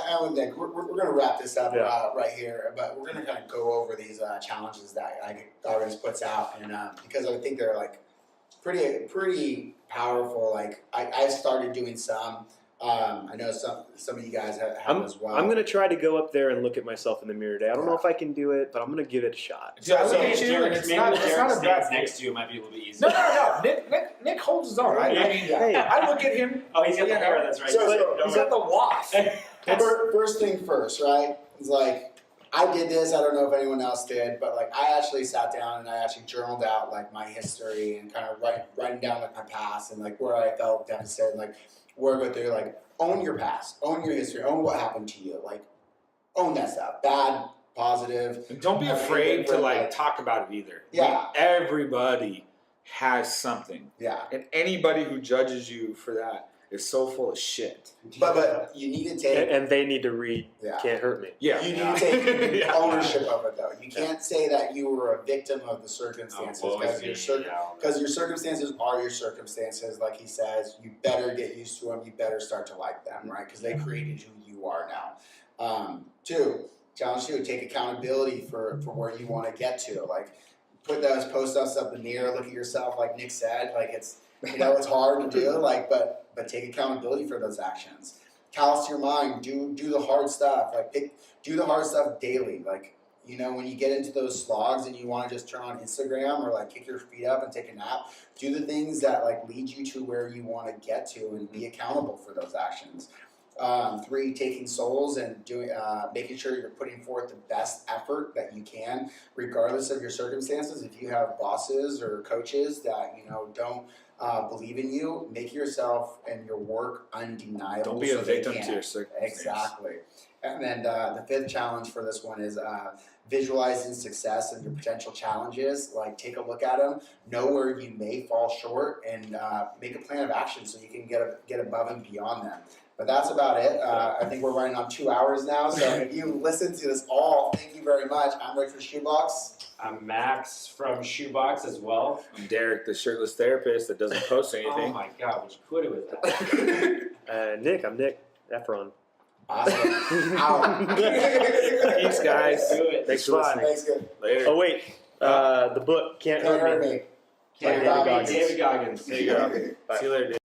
I would think we're going to wrap this up Yeah. right here, but we're going to kind of go over these challenges that Goggins puts out, and because I think they're like pretty powerful. Like I've started doing some. I know some of you guys have as well. I'm going to try to go up there and look at myself in the mirror today. I don't know if I can do it, but I'm going to give it a shot. So I look So at you, and it's not a bad stands thing. next to you. It might be a little bit easier. No. Nick holds his own. Right? I mean, Hey. I look at him. Oh, he's got the you know, hair. That's right. So- He's got the waft. First thing first, right? It's like I did this. I don't know if anyone else did, but like I actually sat down and I actually journaled out like my history and kind of writing down like my past and like where I felt devastated, like where I go through. Like own your past, own your history, own what happened to you. Like own that stuff, bad, positive. And don't be afraid to like talk about it either. Yeah. Everybody has something, Yeah, and anybody who judges you for that is so full of shit. but you need to take. And they need to read Yeah. Can't Hurt Me. Yeah. You need to take Yeah. ownership of it, though. You can't say that you were a victim of the circumstances because your circumstances are your circumstances. Like he says, you better get used to them. You better start to like them, right? Because they created who you are now. Challenge two: take accountability for where you want to get to. Like put those post-ups up in the mirror. Look at yourself, like Nick said. Like it's it's hard to do. Like but take accountability for those actions. Callous your mind. Do the hard stuff. Like do the hard stuff daily. Like when you get into those slogs and you want to just turn on Instagram or like kick your feet up and take a nap, do the things that like lead you to where you want to get to and be accountable for those actions. 3, taking souls and doing, making sure you're putting forth the best effort that you can, regardless of your circumstances. If you have bosses or coaches that don't believe in you, make yourself and your work undeniable. Don't be a so they victim to can. your circumstances. Exactly. And then the 5th challenge for this one is visualizing success and your potential challenges. Like take a look at them, know where you may fall short, and make a plan of action so you can get above and beyond them. But that's about it. I think we're running on 2 hours now. So if you listened to this all, thank you very much. I'm Rick for Shoebox. I'm Max from Shoebox as well. I'm Derek, the shirtless therapist that doesn't post Oh anything. my God, would you put it with that? Nick, I'm Nick Efron. Awesome. Out. Thanks, guys. Do it. Thanks for Bye. listening. Thanks, good. Later. Oh wait, the book Can't Can't Hurt hurt Me. me. David David Goggins. David Goggins. There you go. See you later, dude.